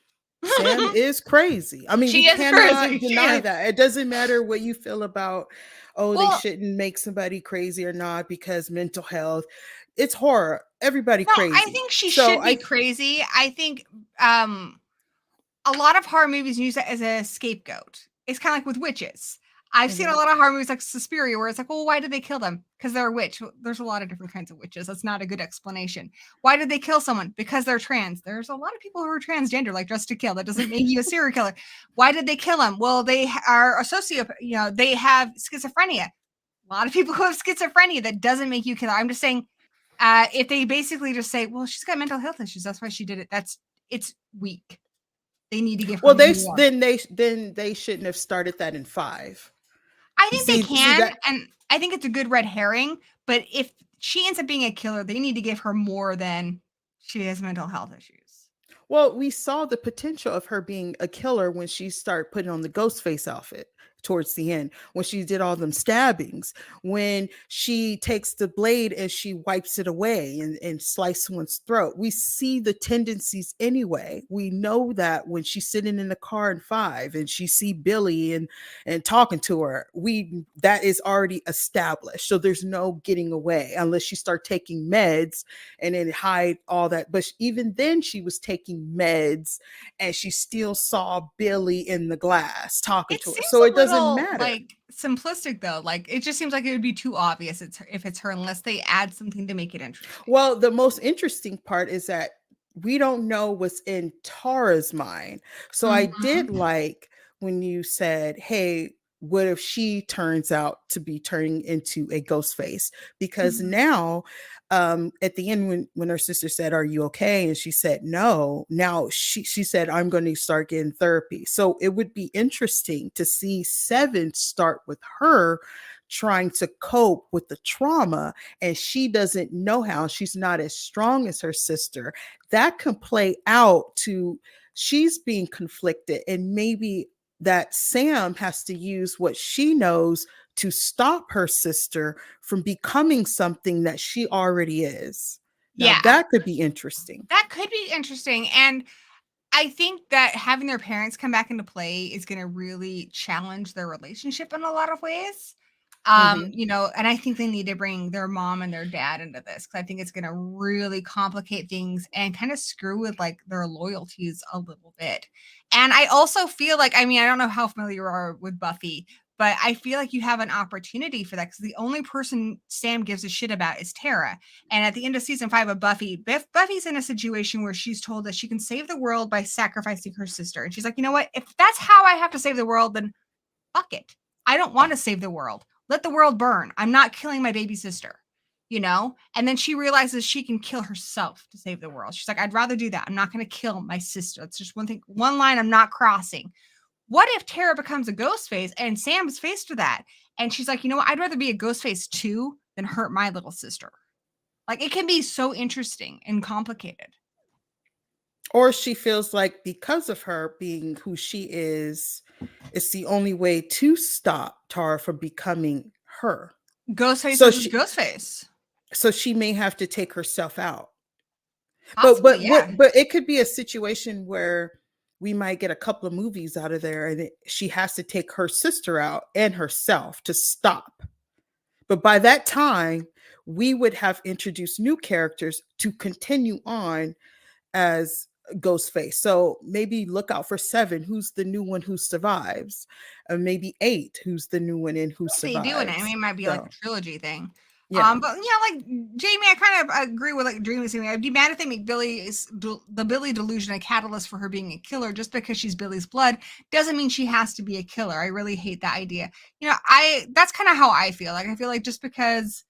Sam is crazy. I mean, you cannot deny that. It doesn't matter what you feel about, they shouldn't make somebody crazy or not because mental health. It's horror. Everybody crazy. I think she should be crazy. I think a lot of horror movies use it as a scapegoat. It's kind of like with witches. I've seen a lot of horror movies like Suspiria where it's like, well, why did they kill them? Because they're a witch. There's a lot of different kinds of witches. That's not a good explanation. Why did they kill someone? Because they're trans. There's a lot of people who are transgender, like Dressed to Kill. That doesn't make you a serial killer. Why did they kill them? Well, they are a sociopath. They have schizophrenia. A lot of people who have schizophrenia, that doesn't make you a killer. I'm just saying, if they basically just say, well, she's got mental health issues, that's why she did it. It's weak. They need to give her more. Then they shouldn't have started that in 5. I think they can, and I think it's a good red herring. But if she ends up being a killer, they need to give her more than she has mental health issues. Well, we saw the potential of her being a killer when she started putting on the Ghostface outfit towards the end, when she did all them stabbings, when she takes the blade and she wipes it away and slices someone's throat. We see the tendencies anyway. We know that when she's sitting in the car in 5 and she see Billy and talking to her, that is already established. So there's no getting away unless you start taking meds and then hide all that. But even then she was taking meds and she still saw Billy in the glass talking to her. So it doesn't matter. Like simplistic though, like it just seems like it would be too obvious if it's her, unless they add something to make it interesting. Well, the most interesting part is that we don't know what's in Tara's mind. So I did like when you said, hey, what if she turns out to be turning into a ghost face? Because now at the end when her sister said, are you okay? And she said no. Now she said, I'm going to start getting therapy. So it would be interesting to see 7 start with her trying to cope with the trauma, and she doesn't know how. She's not as strong as her sister. That can play out to she's being conflicted, and maybe that Sam has to use what she knows to stop her sister from becoming something that she already is. Now, that could be interesting. That could be interesting. And I think that having their parents come back into play is going to really challenge their relationship in a lot of ways. And I think they need to bring their mom and their dad into this, because I think it's going to really complicate things and kind of screw with like their loyalties a little bit. And I also feel like, I mean, I don't know how familiar you are with Buffy, but I feel like you have an opportunity for that, because the only person Sam gives a shit about is Tara. And at the end of season 5 of Buffy, Buffy's in a situation where she's told that she can save the world by sacrificing her sister. And she's like, you know what? If that's how I have to save the world, then fuck it. I don't want to save the world. Let the world burn. I'm not killing my baby sister, And then she realizes she can kill herself to save the world. She's like, I'd rather do that. I'm not going to kill my sister. It's just one line I'm not crossing. What if Tara becomes a ghost face and Sam's faced with that? And she's like, you know what? I'd rather be a ghost face too than hurt my little sister. Like it can be so interesting and complicated. Or she feels like because of her being who she is, it's the only way to stop Tara from becoming her. Ghostface So is just she Ghostface. so she may have to take herself out. But Possibly, yeah. but it could be a situation where we might get a couple of movies out of there and she has to take her sister out and herself to stop. But by that time, we would have introduced new characters to continue on as Ghostface. So maybe look out for 7, who's the new one who survives, and maybe 8, who's the new one and who They doing it. I survives. mean, it might be like So a trilogy thing. yeah. But yeah, like Jamie, I kind of agree with like Dreamy saying. I'd be mad if they make the Billy delusion a catalyst for her being a killer. Just because she's Billy's blood doesn't mean she has to be a killer. I really hate that idea. You know, that's kind of how I feel. Like I feel like just because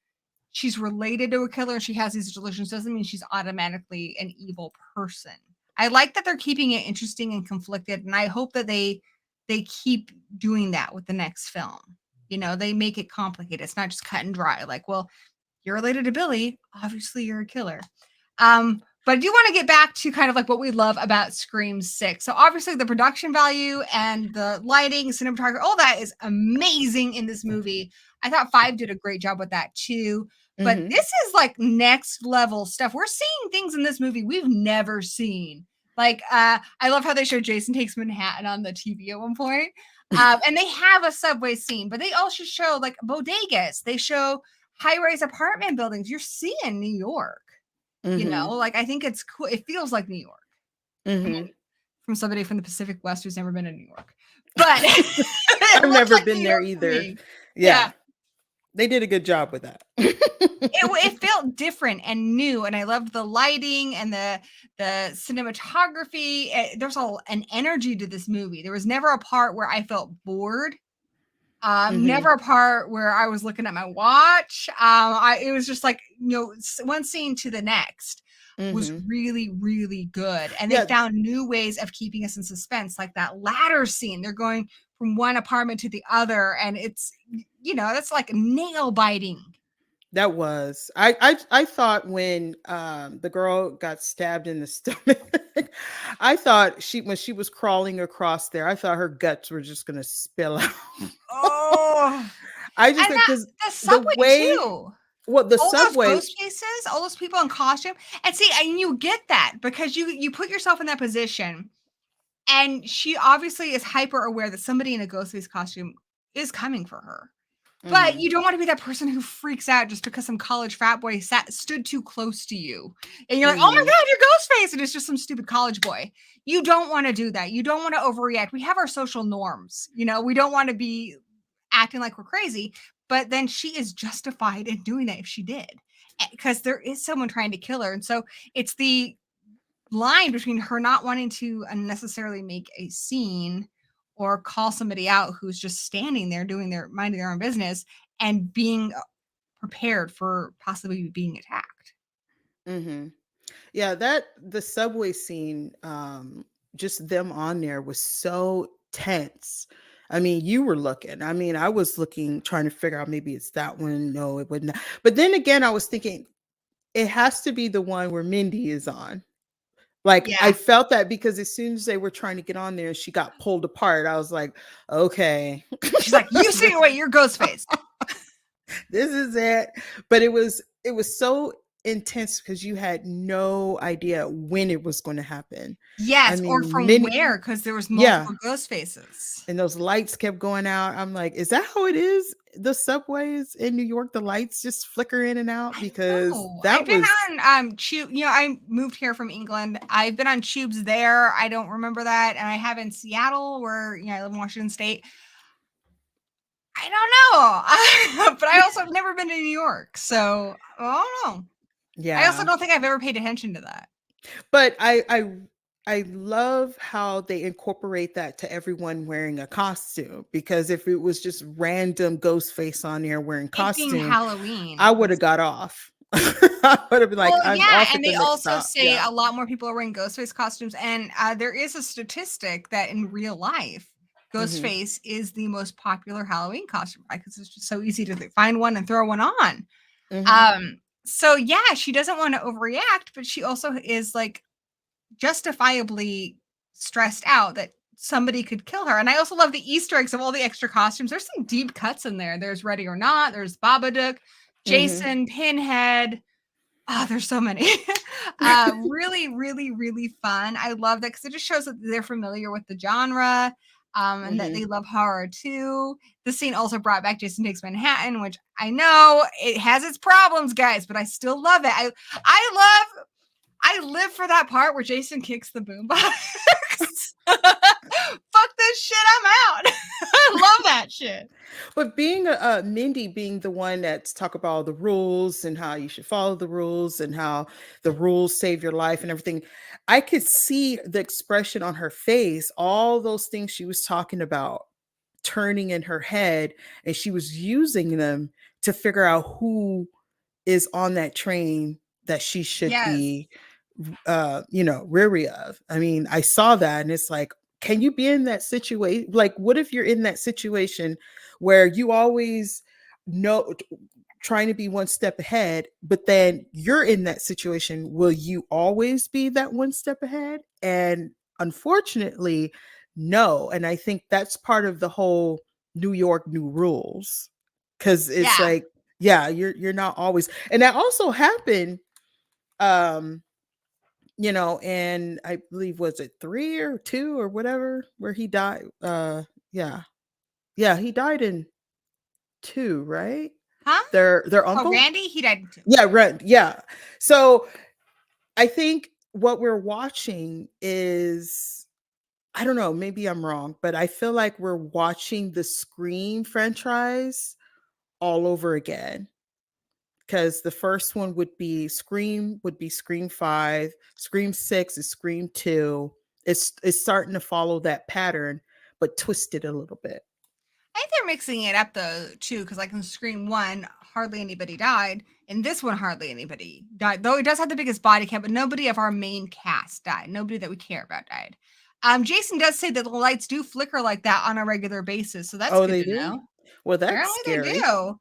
she's related to a killer and she has these delusions doesn't mean she's automatically an evil person. I like that they're keeping it interesting and conflicted, and I hope that they keep doing that with the next film. You know, they make it complicated. It's not just cut and dry. Like, well, you're related to Billy, obviously you're a killer. But I do want to get back to kind of like what we love about Scream 6. So obviously the production value and the lighting, cinematography, all that is amazing in this movie. I thought 5 did a great job with that too. But Mhm. this is like next level stuff. We're seeing things in this movie we've never seen. Like, I love how they show Jason Takes Manhattan on the TV at one point. And they have a subway scene, but they also show like bodegas. They show high-rise apartment buildings. You're seeing New York. You know, Mhm. like I think it's cool. It feels like New York. I Mhm. mean, from somebody from the Pacific West who's never been to New York, but it I've looks never like been New there York to either. me. Yeah. Yeah, They did a good job with that. it felt different and new, and I loved the lighting and the cinematography. There's an energy to this movie. There was never a part where I felt bored. Mhm. Never a part where I was looking at my watch. It was just like, you know, one scene to the next was Mhm. really, really good. And they Yeah, found new ways of keeping us in suspense, like that ladder scene. They're going from one apartment to the other, and it's, you know, that's like nail biting. that was. I thought when the girl got stabbed in the stomach, I thought when she was crawling across there, I thought her guts were just gonna spill out. Oh, I just and that because the the subway way too. what the All those subway. ghost faces, all those people in costume, and see, and you get that because you put yourself in that position. And she obviously is hyper aware that somebody in a Ghostface costume is coming for her. But Mhm. you don't want to be that person who freaks out just because some college frat boy stood too close to you. And you're like, oh my Mhm. God, you're Ghostface. And it's just some stupid college boy. You don't want to do that. You don't want to overreact. We have our social norms. You know, we don't want to be acting like we're crazy. But then she is justified in doing that if she did. Because there is someone trying to kill her. And so it's the line between her not wanting to unnecessarily make a scene or call somebody out who's just standing there doing their minding their own business and being prepared for possibly being attacked. Mhm. Yeah, that the subway scene, just them on there was so tense. I mean, you were looking. I mean, I was looking, trying to figure out maybe it's that one. No, it wouldn't. But then again, I was thinking it has to be the one where Mindy is on. Like I Yeah. felt that because as soon as they were trying to get on there, she got pulled apart. I was like, okay, She's like, you see this your way, you're Ghostface. this is it. But it was so intense because you had no idea when it was going to happen. I Yes, or mean, from many, where, because there was yeah, multiple ghost faces. and those lights kept going out. I'm like, is that how it is? The subways in New York, the lights just flicker in and out I don't because know. I've that been was on tube, you know, I moved here from England. I've been on tubes there. I don't remember that. And I have in Seattle where, you know, I live in Washington State. I don't know. But I also have never been to New York. So I don't know. I also yeah. don't think I've ever paid attention to that. But I love how they incorporate that to everyone wearing a costume because if it was just random ghost face on there wearing It being costume, I Halloween. would have got off. I would have been like, Well, I'm yeah, off at and the they next also stop. say Yeah. a lot more people are wearing Ghostface costumes, and there is a statistic that in real life, Hmm. Ghostface is the most popular Halloween costume, right? Because it's just so easy to find one and throw one on. Hmm. Um, So yeah, she doesn't want to overreact, but she also is like justifiably stressed out that somebody could kill her. And I also love the Easter eggs of all the extra costumes. There's some deep cuts in there. There's Ready or Not, there's Babadook, Mm-hmm. Jason, Pinhead. Oh, there's so many. Really, really, really fun. I love that because it just shows that they're familiar with the genre, and that Mm-hmm. they love horror too. The scene also brought back Jason Takes Manhattan, which I know it has its problems, guys, but I still love it. I live for that part where Jason kicks the boombox. Fuck this shit, I'm out. I love that shit. But being Mindy being the one that's talk about all the rules and how you should follow the rules and how the rules save your life and everything, I could see the expression on her face, all those things she was talking about turning in her head, and she was using them to figure out who is on that train that she should Yes. be weary of. I mean, I saw that and it's like, can you be in that situation? Like, what if you're in that situation where you always know trying to be one step ahead, but then you're in that situation? Will you always be that one step ahead? And unfortunately, no. And I think that's part of the whole New York new rules. Cause it's Yeah. like, yeah, you're not always. And that also happened um and I believe, was it 3 or 2 or whatever, where he died? Yeah. Yeah, he died in 2, right? Huh? Their Oh, uncle? Randy? He died too. Yeah, right. Yeah. So I think what we're watching is, I don't know, maybe I'm wrong, but I feel like we're watching the Scream franchise all over again. Because the first one would be Scream 5, Scream 6 is Scream 2. It's starting to follow that pattern, but twisted a little bit. I think they're mixing it up though too, because like in Scream One, hardly anybody died. In this one, hardly anybody died. Though it does have the biggest body count, but nobody of our main cast died. Nobody that we care about died. Jason does say that the lights do flicker like that on a regular basis, so that's Oh, good they to do? know. Well, that's Apparently they scary. do.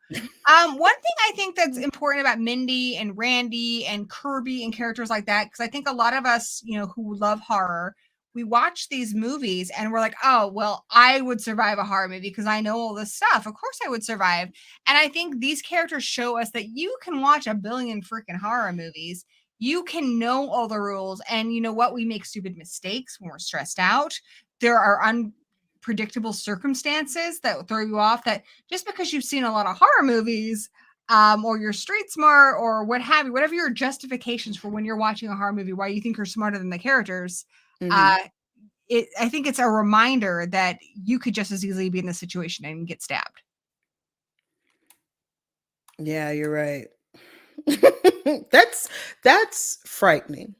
One thing I think that's important about Mindy and Randy and Kirby and characters like that, because I think a lot of us, who love horror, we watch these movies and we're like, oh, well, I would survive a horror movie because I know all this stuff. Of course I would survive. And I think these characters show us that you can watch a billion freaking horror movies. You can know all the rules. And you know what? We make stupid mistakes when we're stressed out. There are unpredictable circumstances that throw you off, that just because you've seen a lot of horror movies, or you're street smart or what have you, whatever your justifications for when you're watching a horror movie, why you think you're smarter than the characters, Mhm. uh, I think it's a reminder that you could just as easily be in this situation and get stabbed. Yeah, you're right. That's frightening.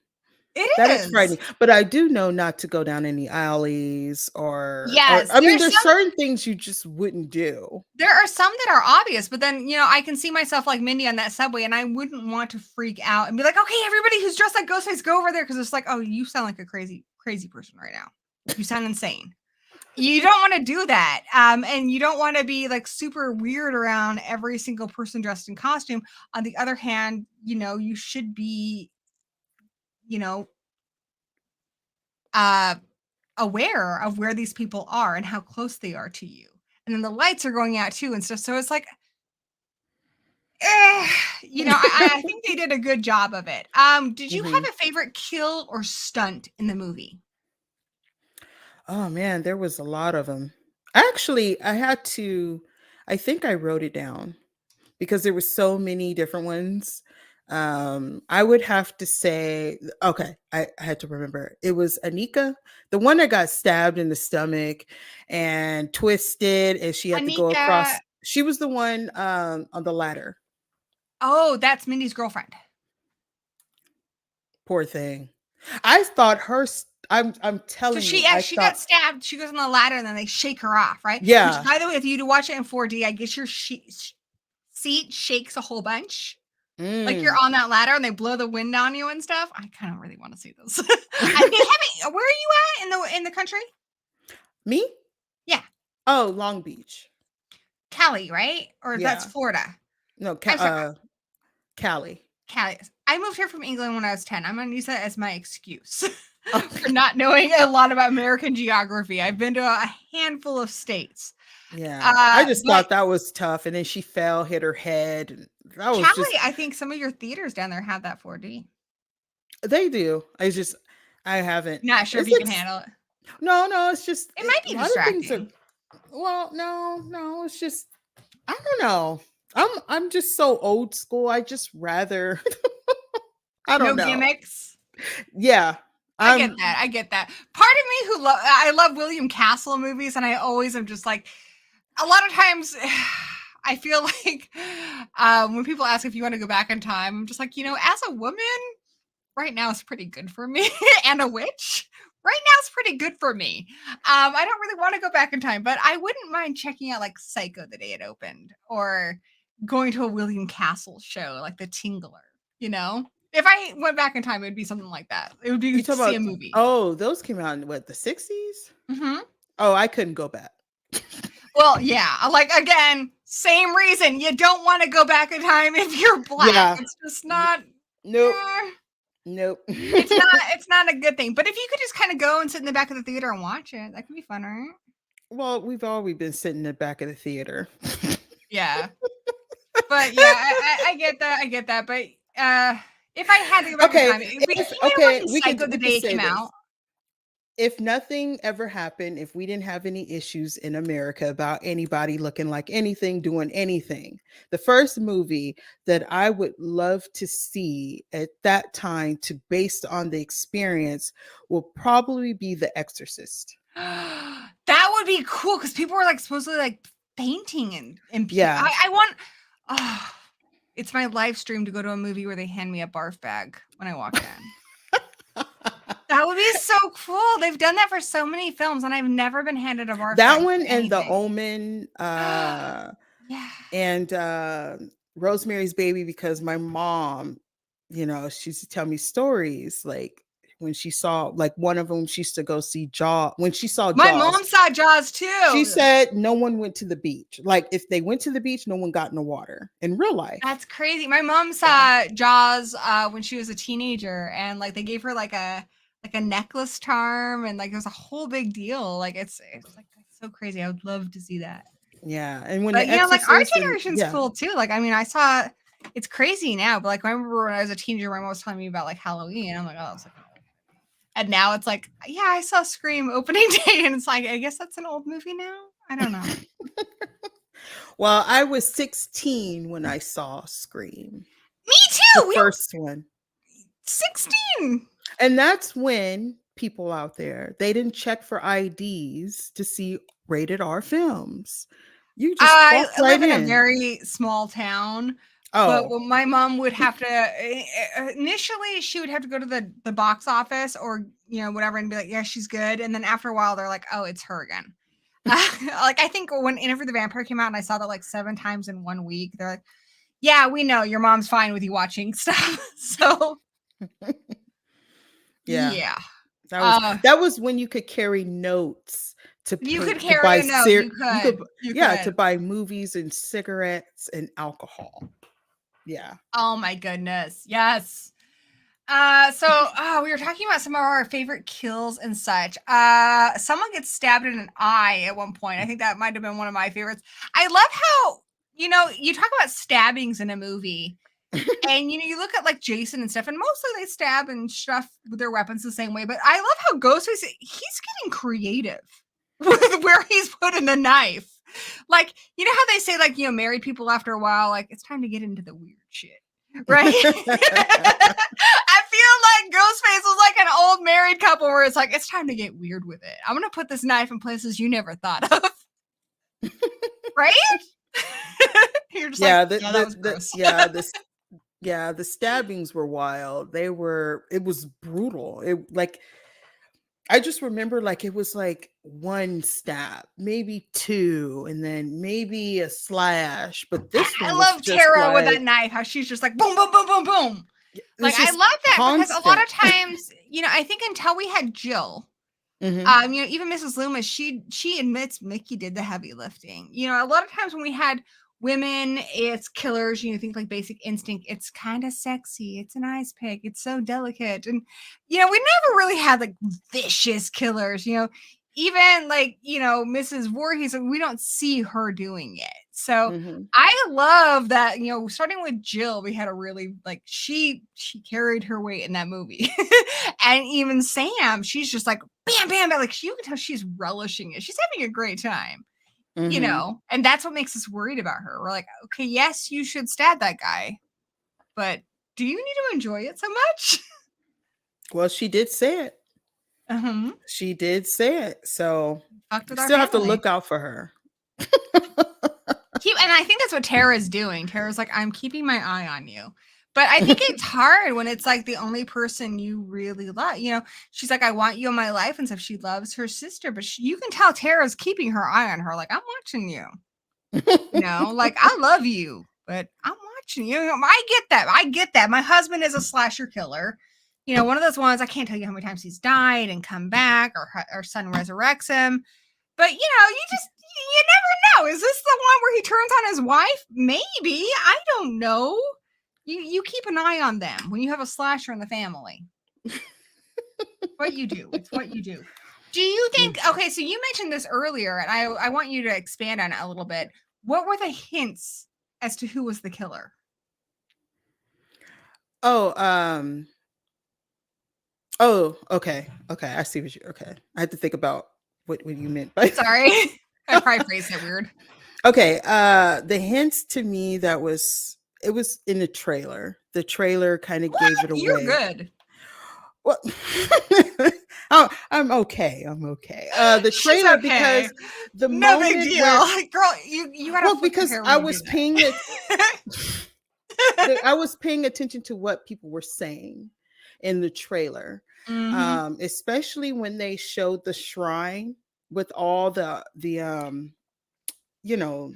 It That is is. frightening. But I do know not to go down any alleys, or Yes, I mean, there's certain things you just wouldn't do. there are some that are obvious, but then I can see myself like Mindy on that subway, and I wouldn't want to freak out and be like, okay, everybody who's dressed like Ghostface, go over there, because it's like, oh, you sound like a crazy, crazy person right now. You sound insane. You don't want to do that. And you don't want to be like super weird around every single person dressed in costume. On the other hand, you should be, you know, uh, aware of where these people are and how close they are to you. And then the lights are going out too and stuff. So it's like, eh, I think they did a good job of it. Did you have Mhm. a favorite kill or stunt in the movie? Oh man, there was a lot of them. Actually, I think I wrote it down because there were so many different ones. I would have to say, okay, I had to remember. It was Anika, the one that got stabbed in the stomach and twisted, and she had to go Anika. across. She was the one on the ladder. Oh, that's Mindy's girlfriend. Poor thing. I thought I'm So telling you, yeah, I she thought, got stabbed. She goes on the ladder and then they shake her off, right? Which, yeah. by the way, if you do watch it in 4D, I guess your seat shakes a whole bunch. Like you're Mm. on that ladder and they blow the wind on you and stuff. I kind of really want to see this. I think having, where are you at in the country? Me? Yeah, Oh, Long Beach. Cali, right? Or that's Yeah. Florida. No, I'm sorry. Cali. Callie, I moved here from England when I was 10. I'm going to use that as my excuse for not knowing a lot about American geography. I've been to a handful of states. Yeah, I just But thought that was tough, and then she fell, hit her head. And that was just Callie, I think some of your theaters down there have that 4D. they do. I haven't. Not sure if It's you can handle it. no. It's just It might be a lot of things are. distracting. Well, no. It's just I don't know. I'm just so old school. I just rather I don't No know. gimmicks. Yeah, I get that. Part of me I love William Castle movies, and I always am just like, a lot of times I feel like when people ask if you want to go back in time, I'm just like, as a woman, right now is pretty good for me. And a witch, right now is pretty good for me. I don't really want to go back in time, but I wouldn't mind checking out like Psycho the day it opened, or going to a William Castle show like The Tingler, If I went back in time, it would be something like that. It would be you to talk see a about movie. oh, those came out in what, the 60s? Mm-hmm. Oh, I couldn't go back. Well, yeah, like, again, same reason. You don't want to go back in time if you're black. Yeah. It's just not. Nope. eh, Nope. it's not a good thing. But if you could just kind of go and sit in the back of the theater and watch it, that could be fun, right? Well, we've always been sitting in the back of the theater. Yeah. But yeah, I get that. I get that. But if I had to go back in time, we could the day it say came this. out. If nothing ever happened, if we didn't have any issues in America about anybody looking like anything, doing anything, the first movie that I would love to see at that time, based on the experience, will probably be The Exorcist. That would be cool, because people were like supposedly like fainting and Yeah. I want. Oh, it's my live stream to go to a movie where they hand me a barf bag when I walk in. That would be so cool. They've done that for so many films, and I've never been handed a barf bag. That one and The Omen, Yeah. and Rosemary's Baby, because my mom, she used to tell me stories like when she saw, like, one of them, she used to go see Jaws. When she saw My Jaws, mom saw Jaws too. she said no one went to the beach. Like, if they went to the beach, no one got in the water in real life. That's crazy. My mom saw Jaws when she was a teenager, and like they gave her like a necklace charm, and like it was a whole big deal. Like it's like so crazy. I would love to see that. Yeah, and when like our generation's cool too. Like, I mean, I saw, it's crazy now, but like I remember when I was a teenager, my mom was telling me about like Halloween. I'm like, oh, it's like, and now it's like, yeah, I saw Scream opening day, and it's like, I guess that's an old movie now. I don't know. Well, I was 16 when I saw Scream. Me too. The first one. 16. And that's when people out there, they didn't check for IDs to see rated R films. You just I live in a very small town. But my mom would have to, initially she would have to go to the box office or, whatever, and be like, yeah, she's good. And then after a while, they're like, oh, it's her again. Like, I think when Interview with the Vampire came out and I saw that like 7 times in 1 week, they're like, yeah, we know your mom's fine with you watching stuff. So yeah. That was when you could carry notes to carry a note. To buy movies and cigarettes and alcohol. Yeah. Oh my goodness. Yes. So we were talking about some of our favorite kills and such. Someone gets stabbed in an eye at one point. I think that might have been one of my favorites. I love how, you talk about stabbings in a movie and, you look at like Jason and stuff, and mostly they stab and stuff with their weapons the same way. But I love how Ghostface, he's getting creative with where he's putting the knife. Like, how they say, like, married people after a while, like, it's time to get into the weird shit. Right? I feel like Ghostface was like an old married couple where it's like, it's time to get weird with it. I'm going to put this knife in places you never thought of. Right? You're just that was gross. The stabbings were wild. It was brutal. I just remember, like, it was like 1 stab, maybe 2, and then maybe a slash. But this one, I love Tara with that knife, how she's just like boom, boom, boom, boom, boom. Like, I love that constant. Because a lot of times, I think until we had Jill, even Mrs. Loomis, she admits Mickey did the heavy lifting. A lot of times when we had women, it's killers. You know, think like Basic Instinct. It's kind of sexy. It's an ice pick. It's so delicate. And, you know, we never really had like vicious killers, you know, even like, you know, Mrs. Voorhees, we don't see her doing it. So I love that, you know, starting with Jill, we had a really like she carried her weight in that movie. And even Sam, she's just like bam, bam, bam. Like you can tell she's relishing it. She's having a great time. You know, and that's what makes us worried about her. We're like, okay, yes, you should stab that guy, but do you need to enjoy it so much? Well, she did say it. She did say it. So you still have to look out for her. And I think that's what Tara's doing. Tara's like, I'm keeping my eye on you. But I think it's hard when it's like the only person you really love. You know, she's like, I want you in my life and stuff. She loves her sister, but you can tell Tara's keeping her eye on her. Like, I'm watching you. You know, like, I love you, but I'm watching you. I get that. I get that. My husband is a slasher killer. You know, one of those ones, I can't tell you how many times he's died and come back, or our son resurrects him. But, you know, you never know. Is this the one where he turns on his wife? Maybe. I don't know. You keep an eye on them when you have a slasher in the family. What you do. It's what you do. Do you think, okay, so you mentioned this earlier, and I want you to expand on it a little bit. What were the hints as to who was the killer? Oh, okay. I see what okay. I had to think about what you meant by sorry. I probably phrased it weird. Okay. The hints to me it was in the trailer. The trailer kind of gave it away. You're good. Well, I'm okay. The trailer, because the no moment big deal. Girl, you gotta because I was paying I was paying attention to what people were saying in the trailer. Especially when they showed the shrine with all the you know,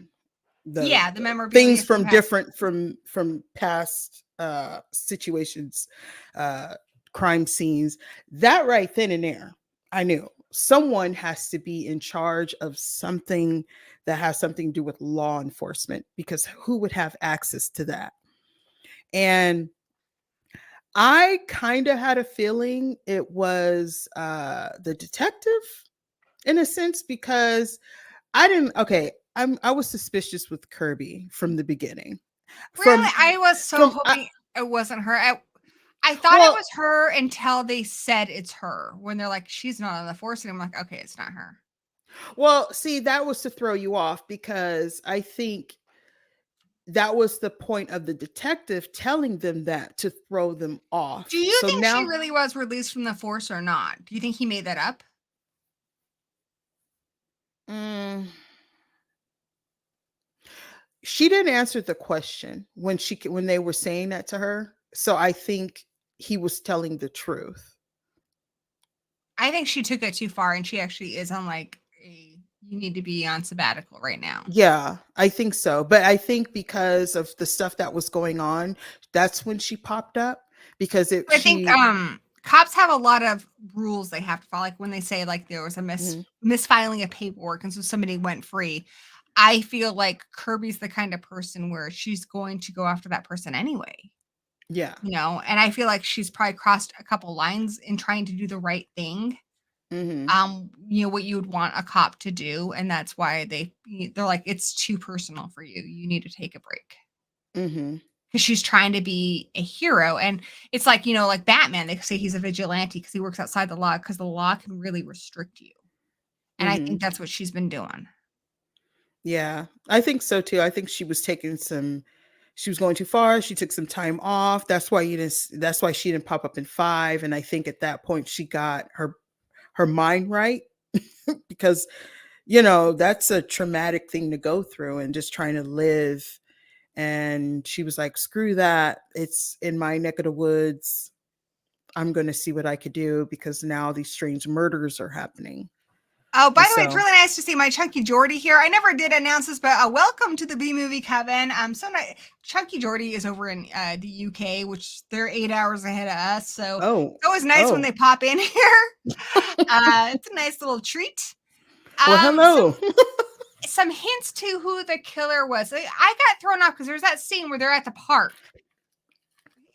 the memorabilia things from different from past situations, crime scenes. That right then and there, I knew someone has to be in charge of something that has something to do with law enforcement, because who would have access to that? And I kind of had a feeling it was the detective in a sense, because I was suspicious with Kirby from the beginning. Really? I was hoping it wasn't her. I thought it was her until they said it's her, when they're like, she's not on the force. And I'm like, okay, it's not her. Well, see, that was to throw you off, because I think that was the point of the detective telling them that, to throw them off. Do you think she really was released from the force or not? Do you think he made that up? She didn't answer the question when they were saying that to her. So I think he was telling the truth. I think she took it too far, and she actually is on like you need to be on sabbatical right now. Yeah, I think so. But I think because of the stuff that was going on, that's when she popped up. Because I think cops have a lot of rules they have to follow. Like when they say like there was a misfiling of paperwork, and so somebody went free. I feel like Kirby's the kind of person where she's going to go after that person anyway. Yeah. You know, and I feel like she's probably crossed a couple lines in trying to do the right thing. You know, what you would want a cop to do. And that's why they're like, it's too personal for you. You need to take a break. Because she's trying to be a hero. And it's like, you know, like Batman, they say he's a vigilante because he works outside the law, because the law can really restrict you. And I think that's what she's been doing. Yeah, I think so too. I think she was she was going too far. She took some time off. That's why she didn't pop up in 5. And I think at that point she got her mind right, because, you know, that's a traumatic thing to go through, and just trying to live. And she was like, screw that. It's in my neck of the woods. I'm going to see what I could do, because now these strange murders are happening. Oh, by the way, it's really nice to see my Chunky Jordy here. I never did announce this, but welcome to the B Movie Coven. So nice. Chunky Jordy is over in the UK, which they're 8 hours ahead of us. So it's always nice when they pop in here. It's a nice little treat. Well, hello. some hints to who the killer was. I got thrown off because there's that scene where they're at the park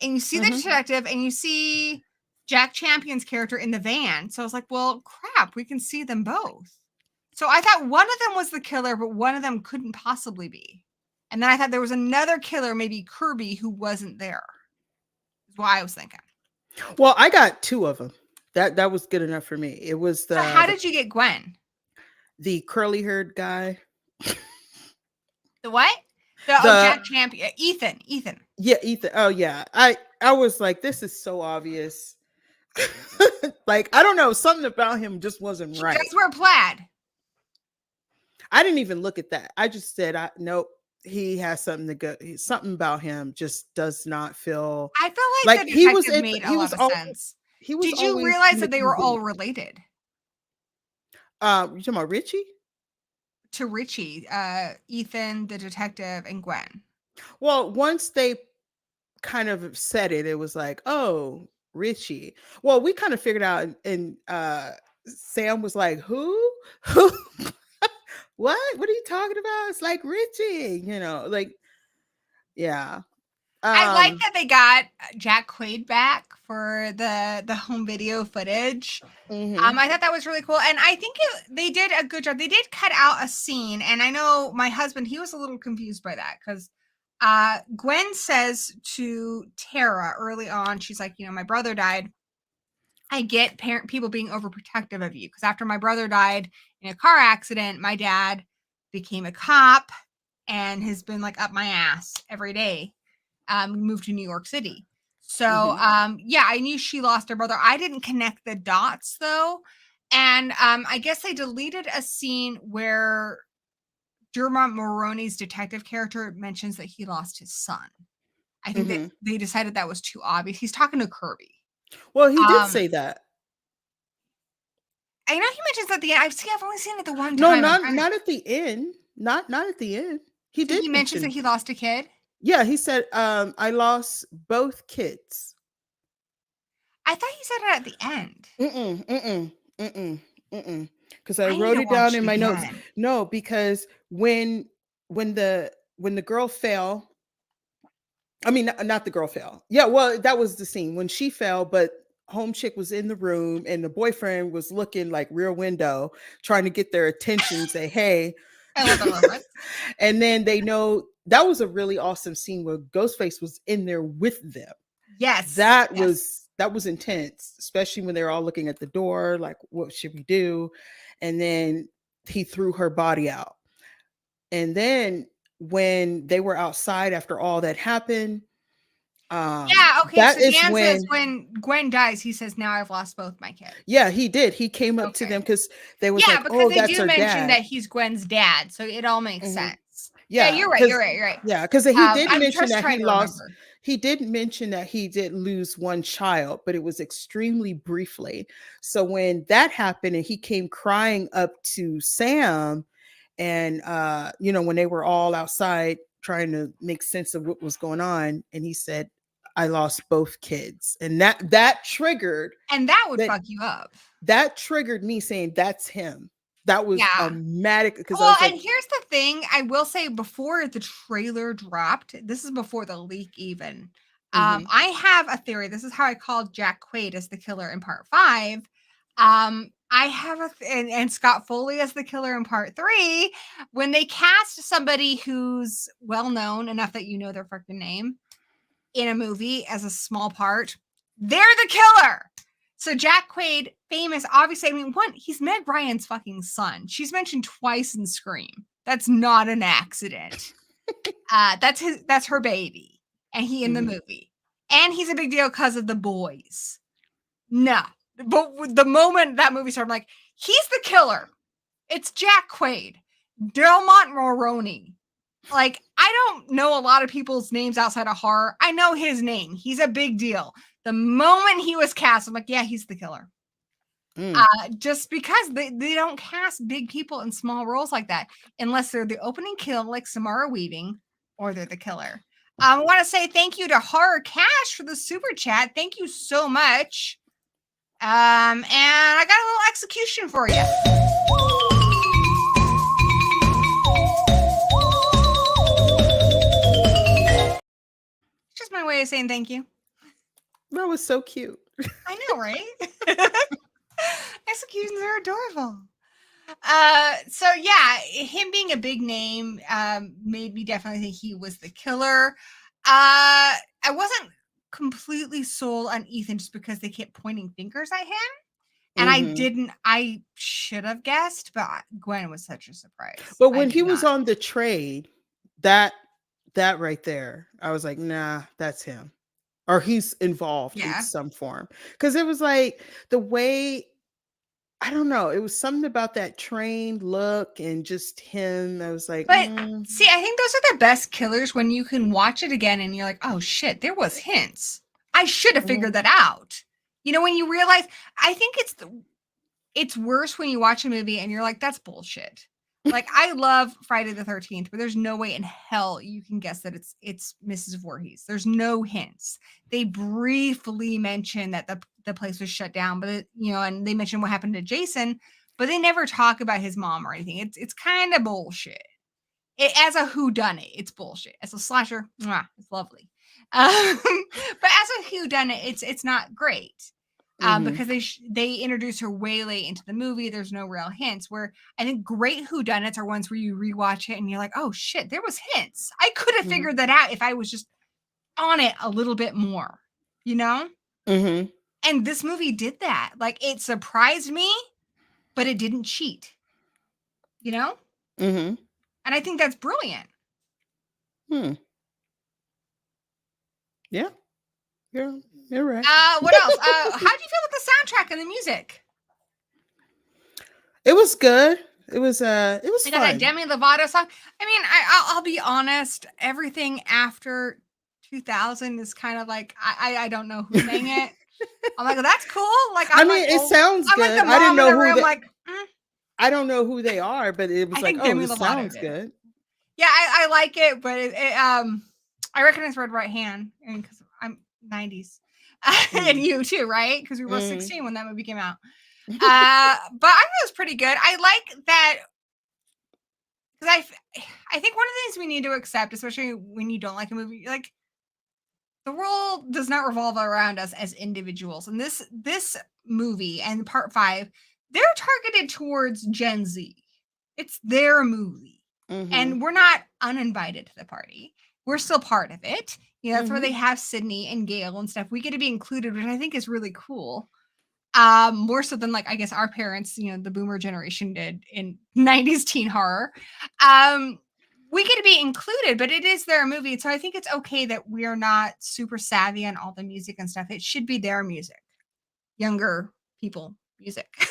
and you see the detective and you see Jack Champion's character in the van. So I was like, well, crap, we can see them both. So I thought one of them was the killer, but one of them couldn't possibly be. And then I thought there was another killer, maybe Kirby, who wasn't there. That's what I was thinking. Well, I got 2 of them. That was good enough for me. It was the. So how did you get Gwen? The curly-haired guy. The what? Jack Champion. Ethan. Yeah, Ethan. Oh yeah. I was like, this is so obvious. Like, I don't know, something about him just wasn't right. He does wear plaid. I didn't even look at that. I just said, nope. He has something to go. Something about him just does not feel. I feel like the detective made a lot of sense. Did you realize that they were all related? You talking about Richie? To Richie, Ethan, the detective, and Gwen. Well, once they kind of said it, it was like, oh, Richie. Well, we kind of figured out, and Sam was like, who? What are you talking about? It's like Richie, like, yeah. I like that they got Jack Quaid back for the home video footage. I thought that was really cool, and I think they did a good job. They did cut out a scene, and I know my husband, he was a little confused by that because Gwen says to Tara early on, she's like, my brother died. I get people being overprotective of you because after my brother died in a car accident, my dad became a cop and has been like up my ass every day. Moved to New York City. So, yeah, I knew she lost her brother. I didn't connect the dots though. And I guess they deleted a scene where Dermot Mulroney's detective character mentions that he lost his son. I think that they decided that was too obvious. He's talking to Kirby. Well, he did say that. I know he mentions at the end. I've only seen it the one No, time. not at the end. Not at the end. He did. He mentions that he lost a kid. Yeah, he said, I lost both kids. I thought he said it at the end. Because I wrote it down in my notes. No, because when the girl fell, I mean, not the girl fell. Yeah, well, that was the scene when she fell, but home chick was in the room and the boyfriend was looking like Rear Window, trying to get their attention, say, hey. I love it. And then they know that was a really awesome scene where Ghostface was in there with them. Yes. That was intense, especially when they were all looking at the door, like, what should we do? And then he threw her body out. And then when they were outside after all that happened, okay. So Dan says when Gwen dies, he says, now I've lost both my kids. Yeah, he did. He came up to them because they was like, because they do mention that he's Gwen's dad, so it all makes sense. Yeah, you're right. Yeah, because he did mention that he lost. He did mention that he did lose one child, but it was extremely briefly. So when that happened and he came crying up to Sam, and when they were all outside trying to make sense of what was going on, and he said, I lost both kids. And that triggered. And that would fuck you up. That triggered me saying that's him. That was dramatic. Because and here's the thing. I will say before the trailer dropped, this is before the leak even. I have a theory. This is how I called Jack Quaid as the killer in part 5. I have and Scott Foley as the killer in part 3. When they cast somebody who's well known enough that you know their fucking name in a movie as a small part, they're the killer. So Jack Quaid, famous, obviously. I mean, he's Meg Ryan's fucking son. She's mentioned twice in Scream. That's not an accident. That's her baby, and he in the movie, and he's a big deal because of The Boys. No, but the moment that movie started, I'm like, he's the killer. It's Jack Quaid, Dermot Mulroney. Like, I don't know a lot of people's names outside of horror. I know his name. He's a big deal. The moment he was cast, I'm like, yeah, he's the killer. Just because they don't cast big people in small roles like that unless they're the opening kill like Samara Weaving or they're the killer. I want to say thank you to Horror Cash for the super chat. Thank you so much. And I got a little execution for you. way of saying thank you. That was so cute. I know, right? Executions are adorable. So yeah, him being a big name made me definitely think he was the killer. I wasn't completely sold on Ethan just because they kept pointing fingers at him. And I should have guessed, but Gwen was such a surprise. But when he was on the trade, that right there, I was like, nah, that's him. Or he's involved in some form. Because it was like the way, I don't know, it was something about that trained look and just him. I was like, but see, I think those are the best killers when you can watch it again and you're like, oh shit, there was hints. I should have figured that out. You know, when you realize, I think it's worse when you watch a movie and you're like, that's bullshit. Like, I love Friday the 13th, but there's no way in hell you can guess that it's Mrs. Voorhees. There's no hints. They briefly mention that the place was shut down, but and they mention what happened to Jason, but they never talk about his mom or anything. It's kind of bullshit. As a whodunit, it's bullshit. As a slasher, it's lovely. But as a whodunit, it's not great. Because they introduce her way late into the movie. There's no real hints. Where I think great whodunits are ones where you rewatch it and you're like, oh shit, there was hints. I could have figured that out if I was just on it a little bit more, you know? And this movie did that. Like, it surprised me, but it didn't cheat, you know? And I think that's brilliant. Yeah. You're right. What else? How do you feel about the soundtrack and the music? It was good. It was fun. That Demi Lovato song. I mean, I'll be honest. Everything after 2000 is kind of like I don't know who sang it. I'm like, well, that's cool. Like, it sounds good. Like the mom I didn't know who room, I don't know who they are, but it was like, oh, this sounds good. Yeah, I like it, but I recognize Red Right Hand because I'm 90s. And you too, right? Because we were both 16 when that movie came out. But I thought it was pretty good. I like that because I think one of the things we need to accept, especially when you don't like a movie, like the world does not revolve around us as individuals. And this movie and part 5, they're targeted towards Gen Z. It's their movie, and we're not uninvited to the party. We're still part of it. You know, that's where they have Sydney and Gail and stuff. We get to be included, which I think is really cool. More so than like, I guess our parents, the boomer generation did in 90s teen horror. We get to be included, but it is their movie. So I think it's okay that we are not super savvy on all the music and stuff. It should be their music. Younger people music.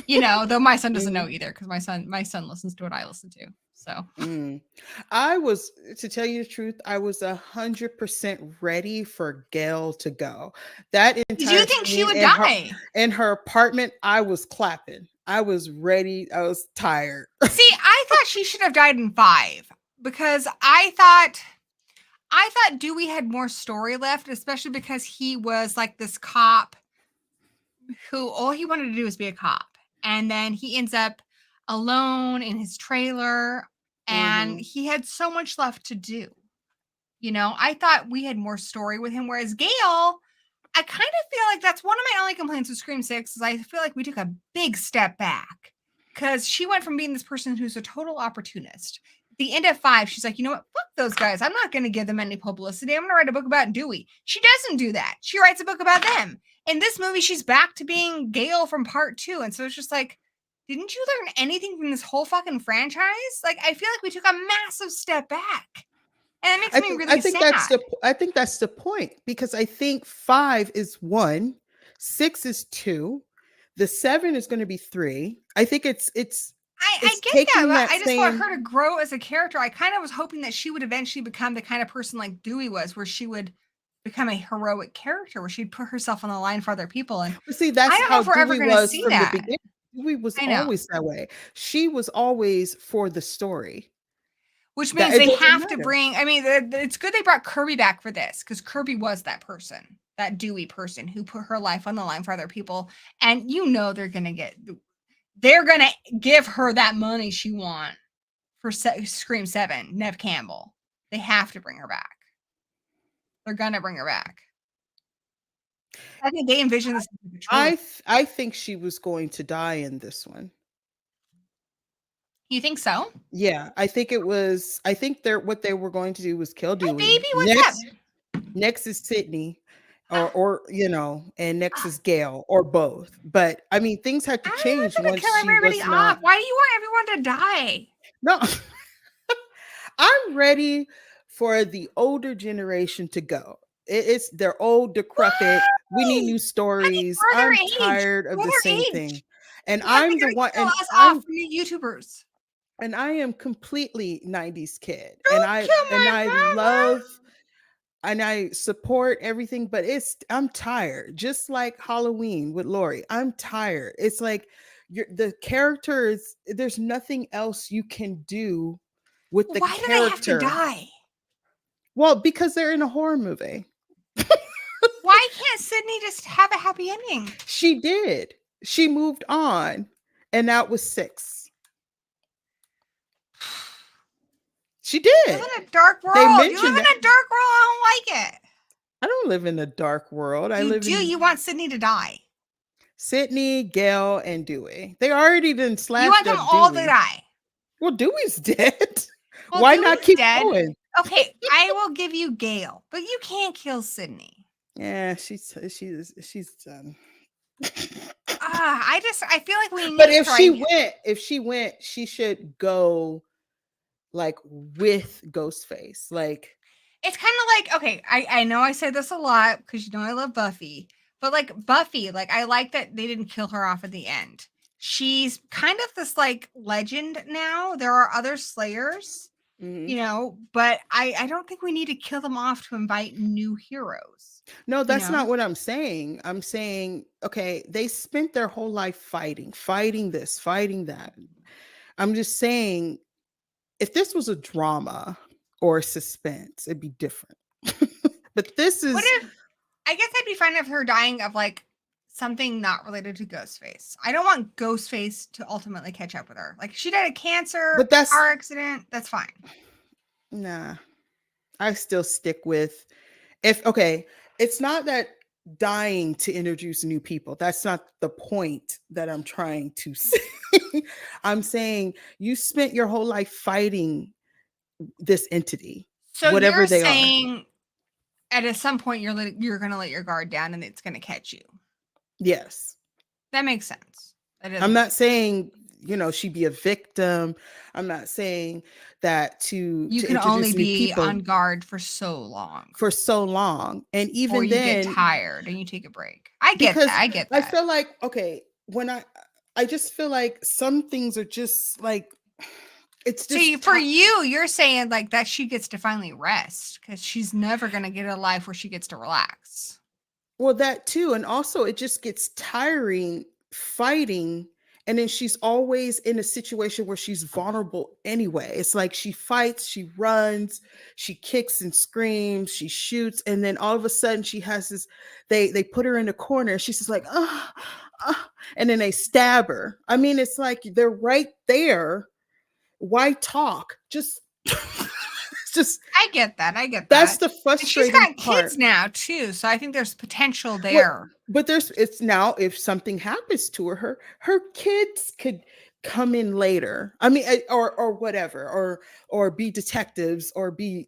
Though my son doesn't know either because my son listens to what I listen to. So I was, to tell you the truth, I was 100% ready for Gail to go. That entire Did you think she would die? In her apartment, I was clapping. I was ready. I was tired. See, I thought she should have died in 5 because I thought Dewey had more story left, especially because he was like this cop who all he wanted to do was be a cop. And then he ends up alone in his trailer and he had so much left to do. I thought we had more story with him. Whereas Gail, I kind of feel like that's one of my only complaints with Scream 6 is I feel like we took a big step back because she went from being this person who's a total opportunist. At the end of 5, she's like, you know what? Fuck those guys. I'm not going to give them any publicity. I'm going to write a book about Dewey. She doesn't do that. She writes a book about them. In this movie, she's back to being Gail from part 2. And so it's just like, didn't you learn anything from this whole fucking franchise? Like, I feel like we took a massive step back. And it makes me really sad. I think that's the point because I think 5 is 1, 6 is 2, the 7 is going to be 3. I think it's I get that, but I just want her to grow as a character. I kind of was hoping that she would eventually become the kind of person like Dewey was, where she would become a heroic character, where she'd put herself on the line for other people. And see, that's I don't know if we're ever going to see that. The beginning. Dewey was always that way. She was always for the story. Which means they have to bring, I mean, it's good they brought Kirby back for this, because Kirby was that person, that Dewey person who put her life on the line for other people. And they're going to give her that money she wants for Scream 7, Neve Campbell. They have to bring her back. they're gonna bring her back. I think they envision this as a trilogy. I think she was going to die in this one. You think so? Yeah, I think it was. I think what they were going to do was kill Hey, Dewey. baby, what's Next is Sydney, up? or and next is Gail, or both. But I mean, things had to I'm not change gonna once kill she everybody was off. not. Why do you want everyone to die? No, I'm ready for the older generation to go. They're old, decrepit. We need Why? new Honey, stories. grow I'm their age. tired of Grow the their same age. thing. And Because I'm they're the gonna one, kill and us off for new YouTubers. I am completely 90s kid. Don't kill And my I mama. love and I support everything, but I'm tired. Just like Halloween with Lori, I'm tired. It's like the characters, there's nothing else you can do with the Why do they have to character. die? Well, because they're in a horror movie. Why can't Sydney just have a happy ending? She did. She moved on, and that was 6. She You did. live in a dark They world. You live mentioned in that. a dark world. I don't like it. I don't live in a dark world. I You live do. in You want Sydney to die. Sydney, Gail, and Dewey. They already done You slashed want them up all to Dewey. die. Well, Dewey's dead. Well, Why not Dewey's keep dead. going? Okay, I will give you Gail, but you can't kill Sydney. Yeah, she's done. I feel like we need. But if she went, she should go like with Ghostface. Like, it's kind of like, okay, I know I say this a lot because you know I love Buffy, but like Buffy, like I like that they didn't kill her off at the end. She's kind of this like legend now. There are other Slayers, you know, but I don't think we need to kill them off to invite new heroes. no, that's You know? not what I'm saying. I'm saying, okay, they spent their whole life fighting this, fighting that. I'm just saying, if this was a drama or suspense, it'd be different. But this is. What if? I guess I'd be fine with her dying of like something not related to Ghostface. I don't want Ghostface to ultimately catch up with her. Like if she died of cancer, But that's car accident, that's fine. Nah. I still stick with it's not that dying to introduce new people. That's not the point that I'm trying to say. I'm saying you spent your whole life fighting this entity, So whatever you're they are. saying at some point you're going to let your guard down and it's going to catch you. Yes. That makes sense. I'm not saying, she'd be a victim. I'm not saying that you to can introduce only new be people on guard for so long. And even or you then get tired and you take a break. I get because that. I get I that. feel like, okay, when I just feel like some things are just like, it's just So for you, you're saying like that she gets to finally rest because she's never going to get a life where she gets to relax. Well, that too. And also it just gets tiring fighting. And then she's always in a situation where she's vulnerable anyway. It's like she fights, she runs, she kicks and screams, she shoots, and then all of a sudden she has this. They put her in a corner. She's just like, and then they stab her. I mean, it's like they're right there. Why talk? Just just. I get that. That's the frustrating and she's got part. kids now too, so I think there's potential there. But it's now, if something happens to her kids could come in later. I mean, or whatever, or be detectives, or be,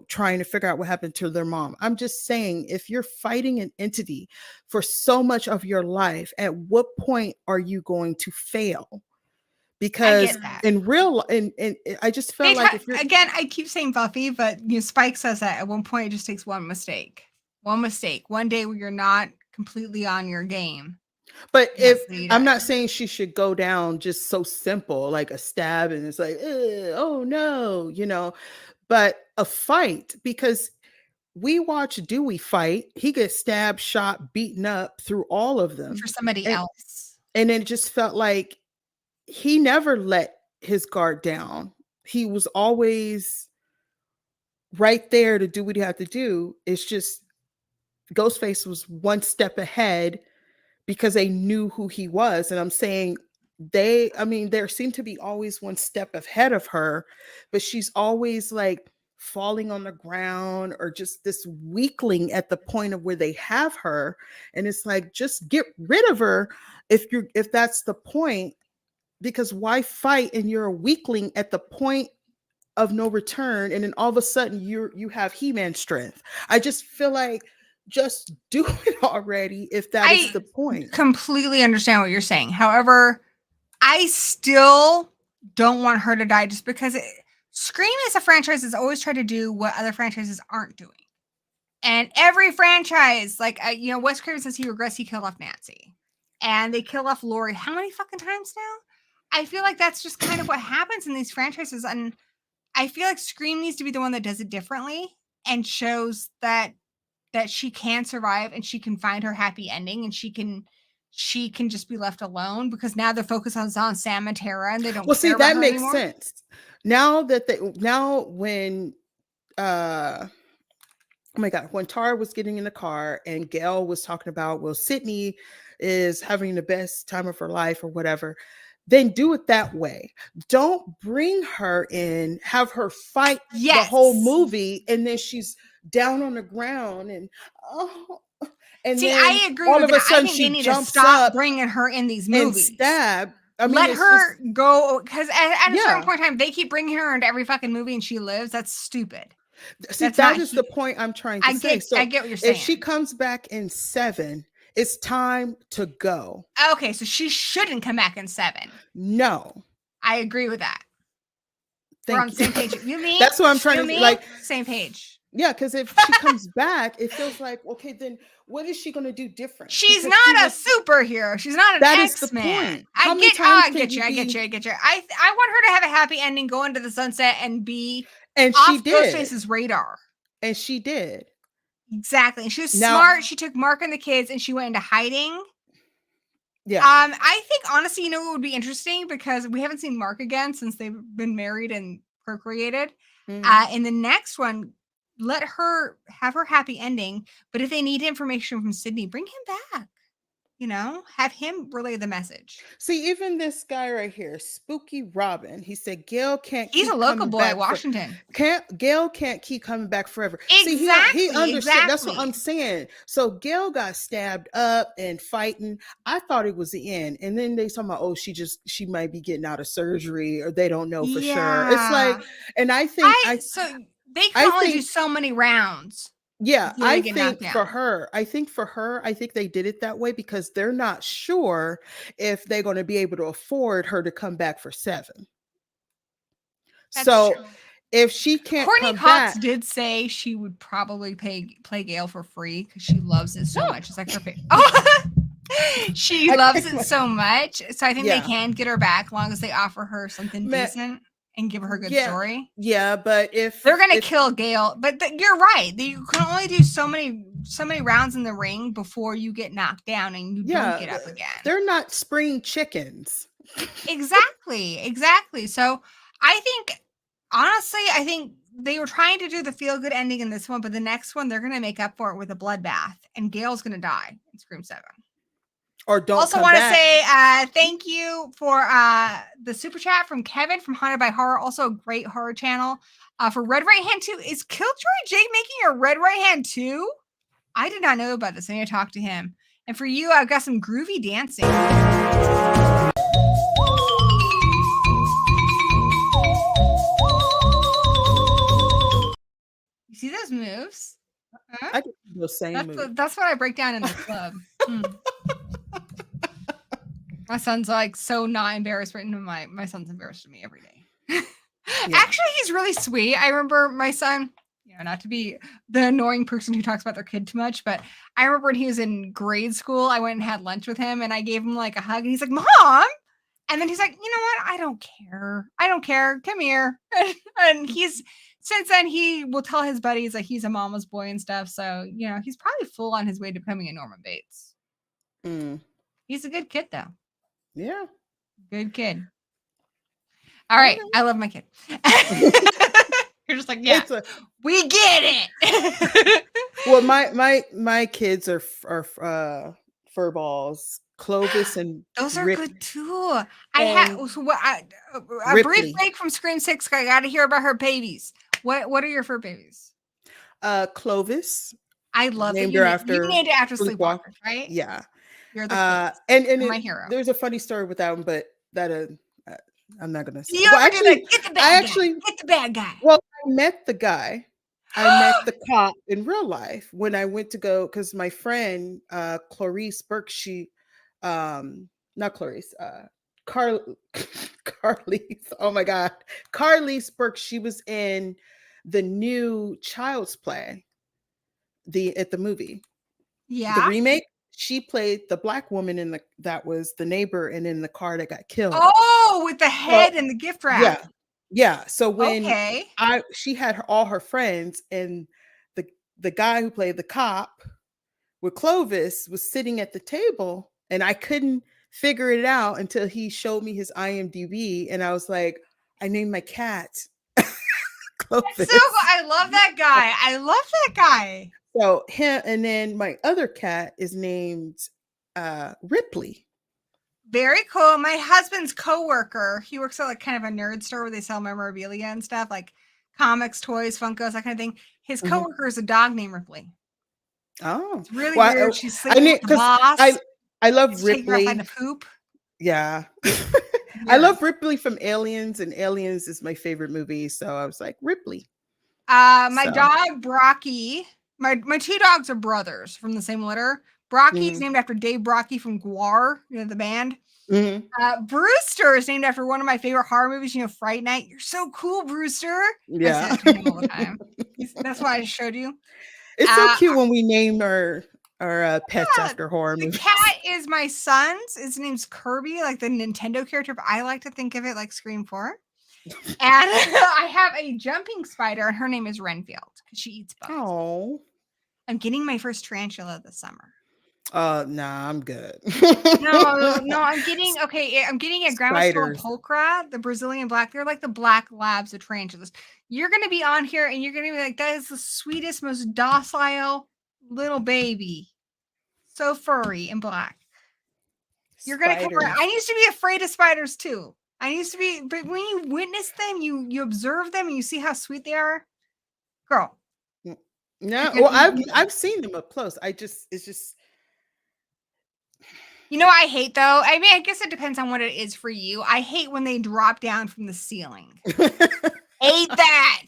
trying to figure out what happened to their mom. I'm just saying, if you're fighting an entity for so much of your life, at what point are you going to fail? Because in real, and I just felt like if you're, again, I keep saying Buffy, but Spike says that at one point it just takes one mistake, one day where you're not completely on your game. But I'm not saying she should go down just so simple, like a stab, and it's like, oh no, but a fight, because we watch Dewey fight. He gets stabbed, shot, beaten up through all of them for somebody else. And it just felt like he never let his guard down. He was always right there to do what he had to do. It's just Ghostface was one step ahead because they knew who he was. And I'm saying there seemed to be always one step ahead of her, but she's always like falling on the ground or just this weakling at the point of where they have her. And it's like, just get rid of her if that's the point, because why fight and you're a weakling at the point of no return, and then all of a sudden you have He-Man strength. I just feel like, just do it already if that is the point. Completely understand what you're saying. However, I still don't want her to die, just because Scream as a franchise has always tried to do what other franchises aren't doing. And every franchise, like, Wes Craven says he regrets he killed off Nancy. And they kill off Laurie how many fucking times now? I feel like that's just kind of what happens in these franchises. And I feel like Scream needs to be the one that does it differently and shows that she can survive and she can find her happy ending, and she can just be left alone, because now the focus is on Sam and Tara, and they don't care about that her makes anymore. sense. When oh my God, when Tara was getting in the car and Gail was talking about, well, Sydney is having the best time of her life or whatever, then do it that way. Don't bring her in, have her fight the whole movie, and then she's down on the ground and see, then I agree all with of a that. sudden I think she they need jumps to stop up bringing her in these movies. and stab. I mean, let her just go, because at a certain point in time, they keep bringing her into every fucking movie and she lives. That's stupid. See, that is the point I'm trying to say. So I get what you're saying. If she comes back in 7, it's time to go. Okay, so she shouldn't come back in 7. No. I agree with that. We're on the same page. You mean? That's what I'm trying to, like, same page. Yeah, because if she comes back, it feels like, okay, then what is she going to do different? She's not a superhero. She's not an X-Man. That is the point. I get you. I want her to have a happy ending, go into the sunset, and be off Ghostface's radar. And she did. Exactly. And she was smart. She took Mark and the kids and she went into hiding. Yeah. I think, honestly, what would be interesting, because we haven't seen Mark again since they've been married and procreated. In the next one, let her have her happy ending, but if they need information from Sydney, bring him back. Have him relay the message. See, even this guy right here, Spooky Robin, he said Gail can't. He's a local boy, Washington. Gail can't keep coming back forever. Exactly. See, he understood. That's what I'm saying. So Gail got stabbed up and fighting. I thought it was the end, and then they talking about, oh, she might be getting out of surgery, or they don't know for sure. It's like, and I think they can only do so many rounds. Yeah, I think for her, I think they did it that way because they're not sure if they're going to be able to afford her to come back for 7. That's so true. If she can't Courtney come Cox back, did say she would probably play Gail for free because she loves it so much. It's like her she loves it so much. So I think they can get her back as long as they offer her something decent and give her a good story. Yeah, but if they're gonna kill Gail, but you're right. You can only do so many rounds in the ring before you get knocked down and you don't get up again. They're not spring chickens. Exactly. So I think, honestly, they were trying to do the feel-good ending in this one, but the next one they're gonna make up for it with a bloodbath, and Gail's gonna die in Scream 7. Or don't also want to say thank you for the super chat from Kevin from Haunted by Horror, also a great horror channel. For Red Right Hand 2, is Killjoy Jake making a Red Right Hand 2? I did not know about this. I need to talk to him. And for you, I've got some groovy dancing. You see those moves? Huh? I can do the same moves. That's what I break down in the club. My son's like so not embarrassed. My son's embarrassed of me every day. Actually, he's really sweet. I remember my son, not to be the annoying person who talks about their kid too much, but I remember when he was in grade school, I went and had lunch with him and I gave him like a hug and he's like, Mom! And then he's like, you know what? I don't care. Come here. And since then he will tell his buddies that he's a mama's boy and stuff. So, he's probably full on his way to becoming a Norman Bates. He's a good kid though. Yeah. Good kid. All right. I love my kid. You're just like, we get it. Well, my kids are fur balls. Clovis and those are good too. I had a brief break from Scream 6. I got to hear about her babies. What are your fur babies? Clovis, I love that named her you after named it after Sleepwalker. Sleepwalkers, right? Yeah. You're the coolest. And You're my it, hero. there's a funny story with that one, but that I'm not gonna say. Do you Well, ever do that? actually, Get the I bad guy. actually, Get the bad guy. well, I met the guy. I met the cop in real life when I went to go because my friend Clarice Burke, she not Clarice, Car Carlise. Oh my god. Carlise Burke, she was in the new Child's Play, at the movie. The Yeah. remake. She played the black woman that was the neighbor and in the car that got killed. Oh, with the So, head and the gift wrap. yeah. Yeah. So when Okay. she had all her friends, and the guy who played the cop with Clovis was sitting at the table, and I couldn't figure it out until he showed me his IMDb, and I was like, I named my cat Clovis. So I love that guy. I love that guy. So him, and then my other cat is named Ripley. Very cool. My husband's coworker, he works at like kind of a nerd store where they sell memorabilia and stuff, like comics, toys, Funkos, that kind of thing. His coworker is a dog named Ripley. Oh, It's really well, weird. She's sleeping with the boss. I love She's taking her outside Ripley. to poop. Yeah. I Weird. love Ripley from Aliens, and Aliens is my favorite movie. So I was like, Ripley. My So. dog Brocky. My two dogs are brothers from the same litter. Brocky's named after Dave Brocky from Gwar, the band. Brewster is named after one of my favorite horror movies, Fright Night. You're so cool, Brewster. Yeah. I say that to him all the time. That's why I showed you. It's so cute when we name our pets after horror The movies. cat is my son's. His name's Kirby, like the Nintendo character, but I like to think of it like Scream 4. And I have a jumping spider, and her name is Renfield because she eats bugs. Oh. I'm getting my first tarantula this summer. Nah, I'm good. No, I'm getting a Grandma's pulchra, the Brazilian black. They're like the black labs of tarantulas. You're gonna be on here and you're gonna be like, that is the sweetest, most docile little baby. So furry and black. You're gonna come around. I used to be afraid of spiders too. But when you witness them, you observe them and you see how sweet they are. Girl. No, well, I've seen them up close. It's just I hate though. I mean, I guess it depends on what it is for you. I hate when they drop down from the ceiling. Hate that.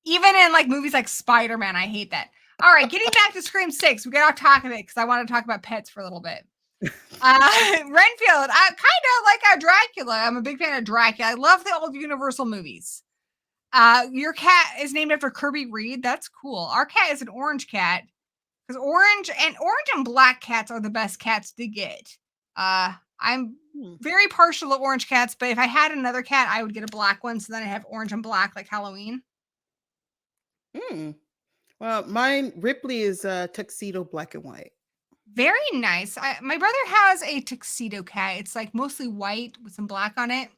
Even in like movies like Spider-Man, I hate that. All right, getting back to Scream 6, we got off talk of it because I want to talk about pets for a little bit. Renfield, I kind of like Dracula. I'm a big fan of Dracula. I love the old Universal movies. Your cat is named after Kirby Reed. That's cool. Our cat is an orange cat. Because orange and black cats are the best cats to get. I'm very partial to orange cats, but if I had another cat, I would get a black one. So then I have orange and black like Halloween. Well, mine, Ripley, is tuxedo black and white. Very nice. My brother has a tuxedo cat. It's like mostly white with some black on it.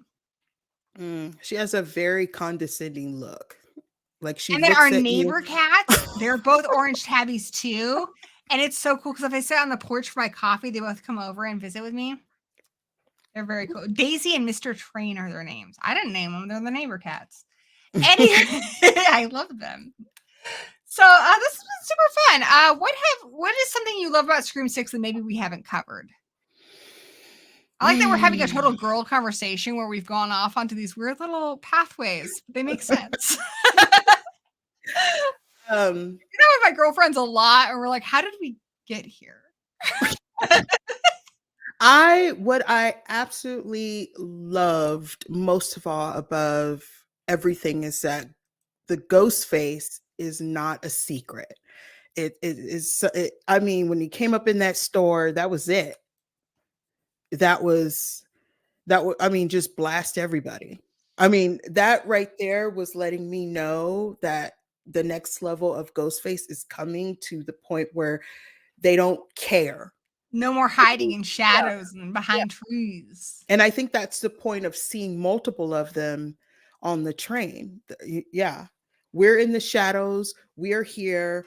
She has a very condescending look. Like she. And then our neighbor cats, they're both orange tabbies too. And it's so cool because if I sit on the porch for my coffee, they both come over and visit with me. They're very cool. Daisy and Mr. Train are their names. I didn't name them. They're the neighbor cats. Anyway, I love them. So this has been super fun. What is something you love about Scream 6 that maybe we haven't covered? I like that we're having a total girl conversation where we've gone off onto these weird little pathways. They make sense. With my girlfriends a lot, and we're like, how did we get here? What I absolutely loved most of all above everything is that the ghost face is not a secret. It is. I mean, when he came up in that store, that was it. That was. I mean, just blast everybody. I mean, that right there was letting me know that the next level of Ghostface is coming to the point where they don't care. No more hiding in shadows and behind trees. And I think that's the point of seeing multiple of them on the train. Yeah. We're in the shadows. We're here.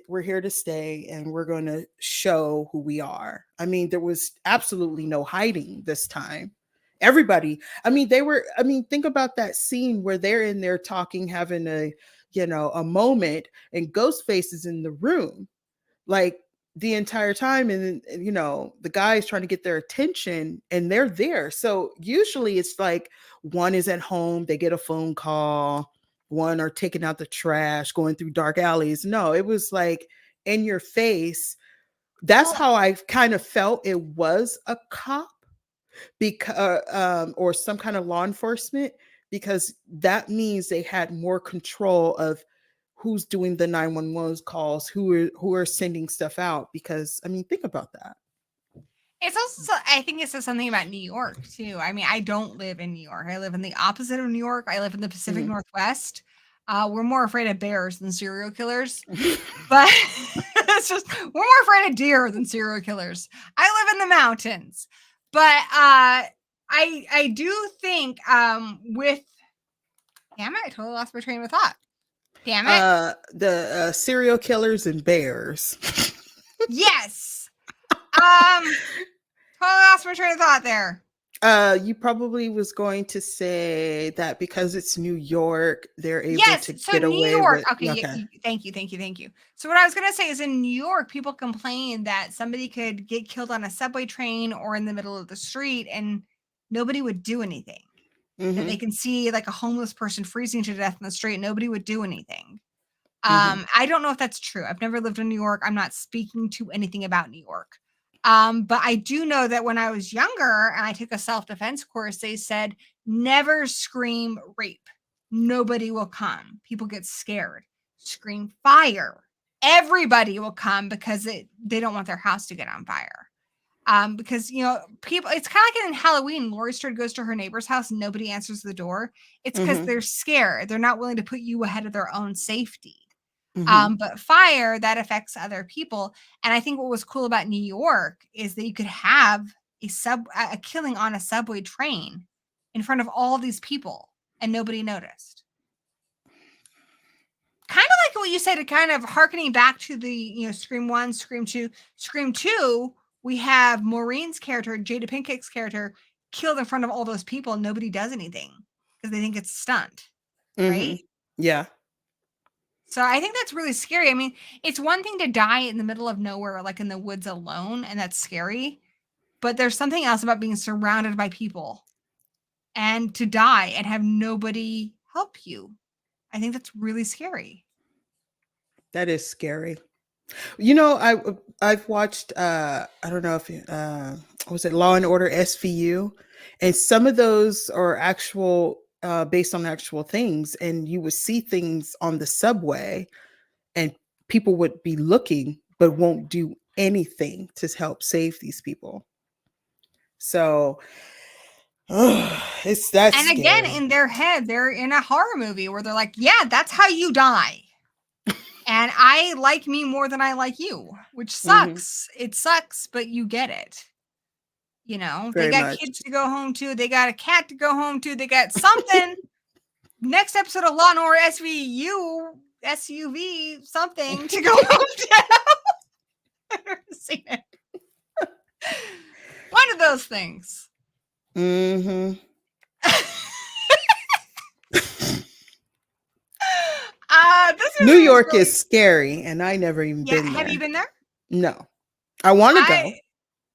We're here to stay, and we're going to show who we are. I mean, there was absolutely no hiding this time. Everybody. I mean, think about that scene where they're in there talking, having a moment, and Ghostface is in the room, like the entire time. And then, the guy is trying to get their attention and they're there. So usually it's like one is at home, they get a phone call, one are taking out the trash, going through dark alleys. No, it was like in your face. That's how I kind of felt it was a cop, because or some kind of law enforcement, because that means they had more control of who's doing the 911 calls, who are sending stuff out. Because I mean, think about that. It's also, I think it says something about New York too. I mean, I don't live in New York. I live in the opposite of New York. I live in the Pacific Northwest. We're more afraid of bears than serial killers, but it's just, we're more afraid of deer than serial killers. I live in the mountains, but I do think with, damn it, I totally lost my train of thought. Damn it. The serial killers and bears. Yes. Totally lost my train of thought there. You probably was going to say that because it's New York, they're able to get New away York. with. Okay. Thank you. So what I was gonna say is, in New York, people complain that somebody could get killed on a subway train or in the middle of the street, and nobody would do anything. That they can see like a homeless person freezing to death in the street, nobody would do anything. I don't know if that's true. I've never lived in New York. I'm not speaking to anything about New York. But I do know that when I was younger and I took a self-defense course, they said, never scream rape. Nobody will come. People get scared. Scream fire. Everybody will come because they don't want their house to get on fire. Because, people, it's kind of like in Halloween, Laurie Strode goes to her neighbor's house and nobody answers the door. It's because they're scared. They're not willing to put you ahead of their own safety. But fire, that affects other people. And I think what was cool about New York is that you could have a killing on a subway train in front of all these people and nobody noticed. Kind of like what you said, kind of hearkening back to the, Scream 1, Scream 2, Scream 2, we have Maureen's character, Jada Pinkett's character, killed in front of all those people and nobody does anything because they think it's a stunt, right? Yeah. So I think that's really scary. I mean, it's one thing to die in the middle of nowhere, like in the woods alone, and that's scary. But there's something else about being surrounded by people and to die and have nobody help you. I think that's really scary. That is scary. I've watched I don't know if was it Law and Order SVU, and some of those are actual based on actual things, and you would see things on the subway and people would be looking but won't do anything to help save these people. So that's and again, scary. in their head, they're in a horror movie where they're like, yeah, that's how you die. And I like me more than I like you, which sucks. It sucks, but you get it. They got kids to go home to. They got a cat to go home to. They got something. Next episode of Law and Order SUV, something to go home to. I've never seen it. One of those things. New York is scary, and I never even been there. Have you been there? No. I want to go.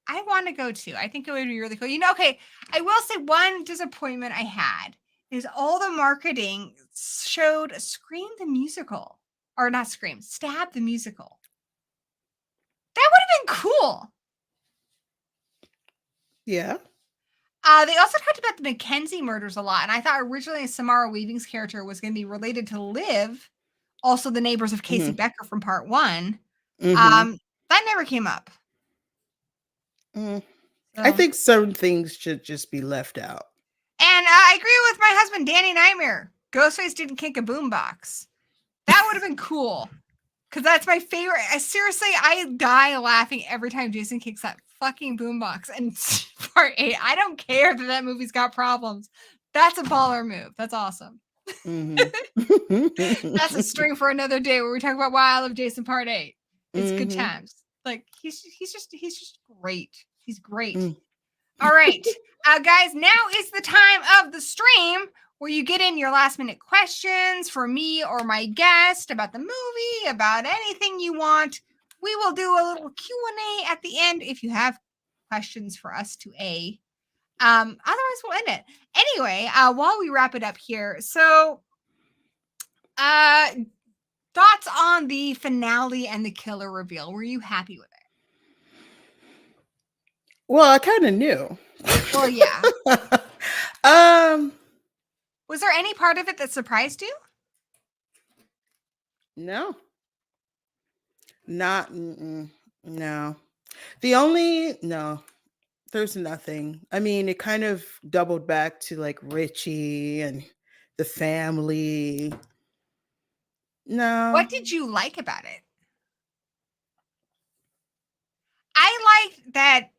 I want to go too. I think it would be really cool. Okay, I will say one disappointment I had is all the marketing showed Scream the musical. Or not Scream, Stab the musical. That would have been cool. Yeah. They also talked about the Mackenzie murders a lot, and I thought originally Samara Weaving's character was going to be related to Liv, also the neighbors of Casey Becker from part 1. That never came up. So. I think certain things should just be left out. And I agree with my husband, Danny Nightmare. Ghostface didn't kick a boombox. That would have been cool. Because that's my favorite. Seriously, I die laughing every time Jason kicks that fucking boombox. And part 8, I don't care that movie's got problems. That's a baller move. That's awesome. That's a string for another day where we talk about Why I Love Jason part 8. It's good times. Like he's just great. He's great. All right. Guys, now is the time of the stream where you get in your last minute questions for me or my guest about the movie, about anything you want. We will do a little Q&A at the end if you have questions for us to A. Otherwise, we'll end it. Anyway, while we wrap it up here, so thoughts on the finale and the killer reveal. Were you happy with it? Well, I kind of knew. Well, yeah. Was there any part of it that surprised you? No. Not no. There's nothing. I mean, it kind of doubled back to like Richie and the family. No. What did you like about it? I liked that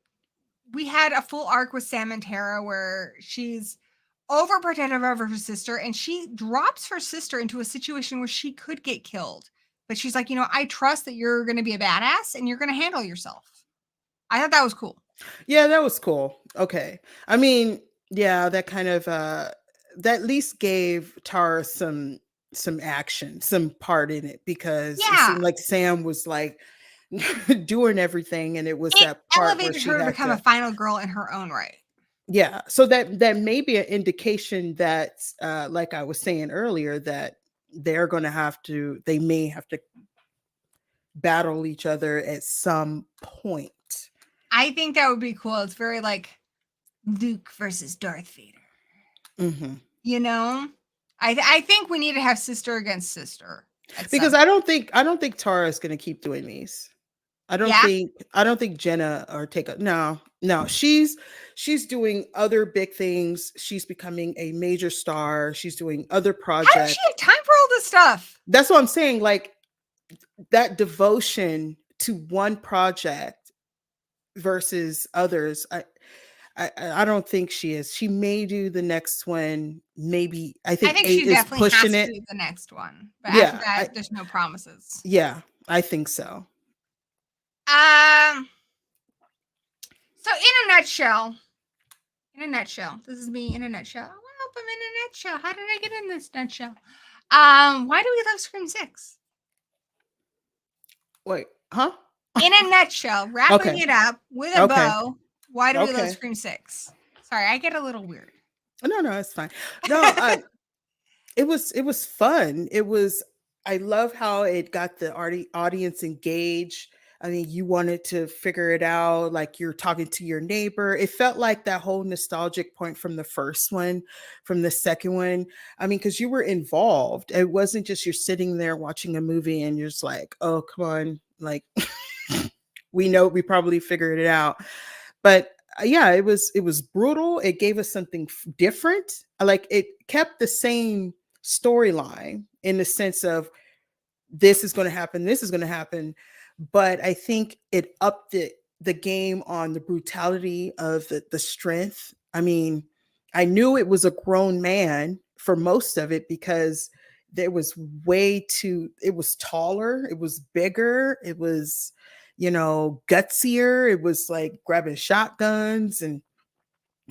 we had a full arc with Sam and Tara where she's overprotective of her sister and she drops her sister into a situation where she could get killed. But she's like, I trust that you're going to be a badass and you're going to handle yourself. I thought that was cool. Yeah, that was cool. Okay. I mean, yeah, that kind of that at least gave Tara some action, some part in it, because it seemed like Sam was like doing everything, and it was that part elevated where she her to had become a final girl in her own right. Yeah, so that may be an indication that, like I was saying earlier, that they may have to battle each other at some point. I think that would be cool. It's very like Luke versus Darth Vader. Mm-hmm. I think we need to have sister against sister. Because I don't think Tara is going to keep doing these. I don't think Jenna or no. She's doing other big things. She's becoming a major star. She's doing other projects. How does she have time for all this stuff? That's what I'm saying. Like that devotion to one project versus others. I don't think she is. She may do the next one. Maybe I think 8 she is definitely pushing has it. To do the next one, but after that, there's no promises. Yeah, I think so. So in a nutshell, this is me in a nutshell. Well, I'm in a nutshell. How did I get in this nutshell? Why do we love Scream 6? Wait, huh? In a nutshell, wrapping it up with a bow. Why do we love Scream 6? Sorry, I get a little weird. No, it's fine. No, it was fun. I love how it got the audience engaged. I mean, you wanted to figure it out, like you're talking to your neighbor. It felt like that whole nostalgic point from the first one, from the second one. I mean, because you were involved. It wasn't just you're sitting there watching a movie and you're just like, oh, come on. Like, we know we probably figured it out. But yeah, it was brutal. It gave us something different. Like it kept the same storyline in the sense of this is going to happen. This is going to happen. But I think it upped the game on the brutality of the strength. I mean, I knew it was a grown man for most of it because it was taller, it was bigger, it was, gutsier. It was like grabbing shotguns and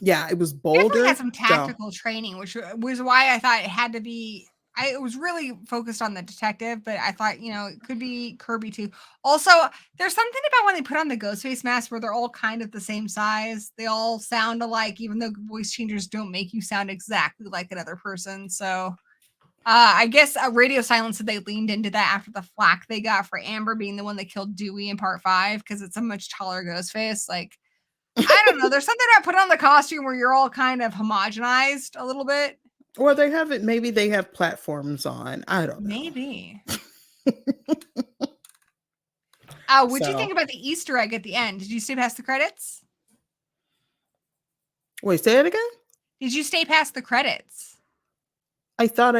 it was bolder. Definitely had some tactical training, which was why I thought it had to be. I was really focused on the detective, but I thought, it could be Kirby too. Also, there's something about when they put on the Ghostface mask where they're all kind of the same size. They all sound alike, even though voice changers don't make you sound exactly like another person. So I guess Radio Silence said they leaned into that after the flack they got for Amber being the one that killed Dewey in part 5 because it's a much taller Ghostface. Like, I don't know. There's something about putting on the costume where you're all kind of homogenized a little bit. Or they have it. Maybe they have platforms on. I don't know. Maybe. What'd you think about the Easter egg at the end? Did you stay past the credits? Wait, say it again? Did you stay past the credits? I thought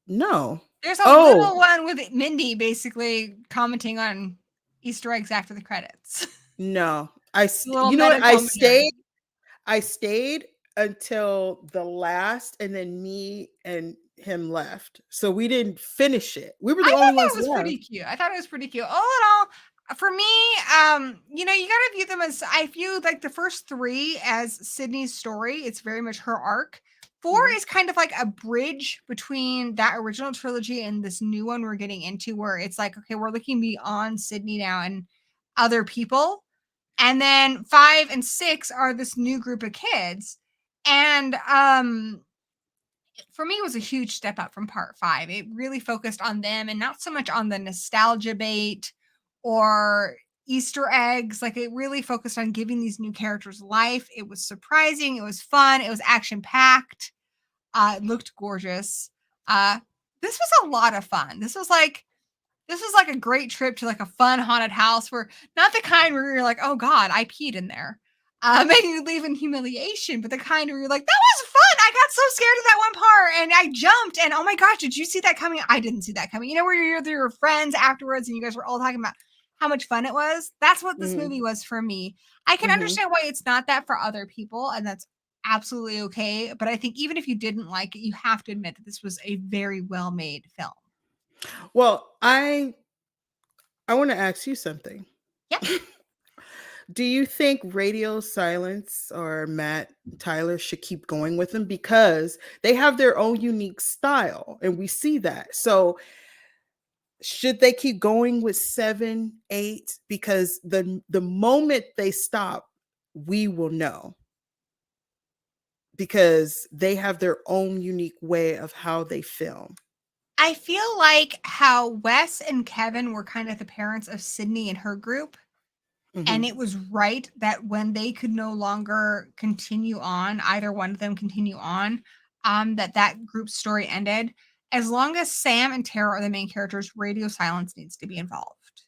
no. There's a little one with Mindy basically commenting on Easter eggs after the credits. No. I stayed until the last, and then me and him left, so we didn't finish it. We were the only ones left. Pretty cute. I thought it was pretty cute. All in all, For me, you know, you gotta view them as I view like the first three as Sydney's story. It's very much her arc. Four Mhm. is kind of like a bridge between that original trilogy and this new one we're getting into, where it's like, okay, we're looking beyond Sydney now and other people. And then 5 and 6 are this new group of kids. And for me, it was a huge step up from part 5. It really focused on them and not so much on the nostalgia bait or Easter eggs. Like, it really focused on giving these new characters life. It was surprising. It was fun. It was action packed. It looked gorgeous. Uh, this was a lot of fun. This was like a great trip to like a fun haunted house, where not the kind where you're like, oh God, I peed in there. And you leave in humiliation, but the kind where you're like, that was fun. I got so scared of that one part and I jumped and oh my gosh, did you see that coming? I didn't see that coming. You know, where you're with your friends afterwards and you guys were all talking about how much fun it was. That's what this Mhm. movie was for me. I can Mhm. understand why it's not that for other people, and that's absolutely okay. But I think even if you didn't like it, you have to admit that this was a very well made film. Well, I want to ask you something. Yep. Do you think Radio Silence or Matt Tyler should keep going with them, because they have their own unique style and we see that? So should they keep going with 7, 8? Because the moment they stop, we will know, because they have their own unique way of how they film. I feel like how Wes and Kevin were kind of the parents of Sydney and her group. And Mhm. it was right that when they could no longer continue on, either one of them continue on, that group's story ended. As long as Sam and Tara are the main characters, Radio Silence needs to be involved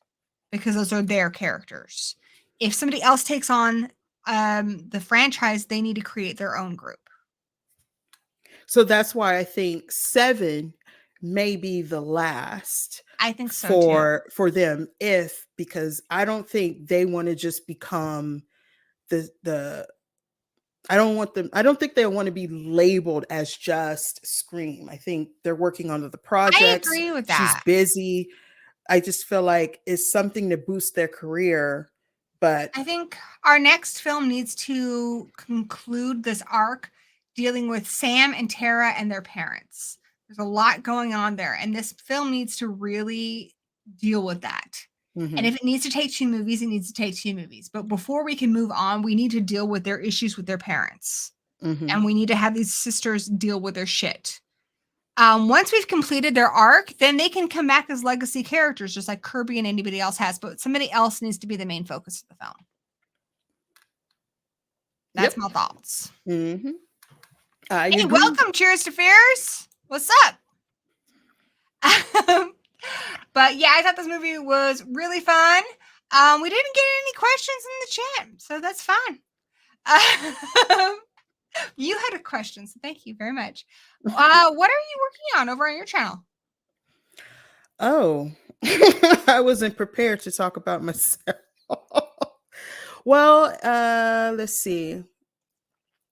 because those are their characters. If somebody else takes on the franchise, they need to create their own group. So that's why I think 7 may be the last I think so too. for them, if because I don't think they want to just become the I don't think they want to be labeled as just Scream. I think they're working on other I projects. agree with She's that. busy. I just feel like it's something to boost their career, but I think our next film needs to conclude this arc dealing with Sam and Tara and their parents. There's a lot going on there, and this film needs to really deal with that. And mhm, if it needs to take 2 movies, it needs to take 2 movies. But before we can move on, we need to deal with their issues with their parents. mhm. And we need to have these sisters deal with their shit. Once we've completed their arc, then they can come back as legacy characters, just like Kirby and anybody else has. But somebody else needs to be the main focus of the film. That's Yep. my thoughts. Mhm. I Hey, agree. welcome. Cheers to Fears. What's up? But yeah, I thought this movie was really fun. We didn't get any questions in the chat, so that's fine. You had a question, so thank you very much. What are you working on over on your channel? Oh, I wasn't prepared to talk about myself. Well, let's see.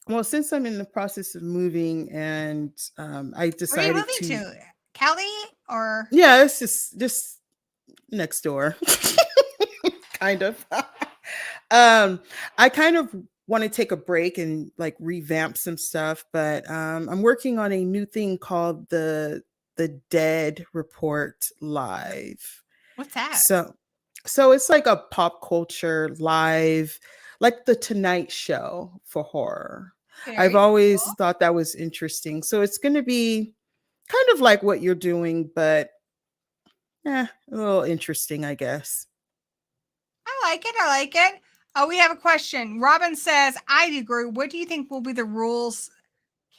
Well, since I'm in the process of moving, and I Where are you decided moving to, to? Cali or yeah, it's just next door, kind of. um, I kind of want to take a break and like revamp some stuff, but I'm working on a new thing called the Dead Report Live. what's that? So so it's like a pop culture live, like the Tonight Show for horror. I've Very always cool. thought that was interesting. So it's going to be kind of like what you're doing, but a little interesting, I guess. I like it. I like it. Oh, we have a question. Robin says, I agree. What do you think will be the rules?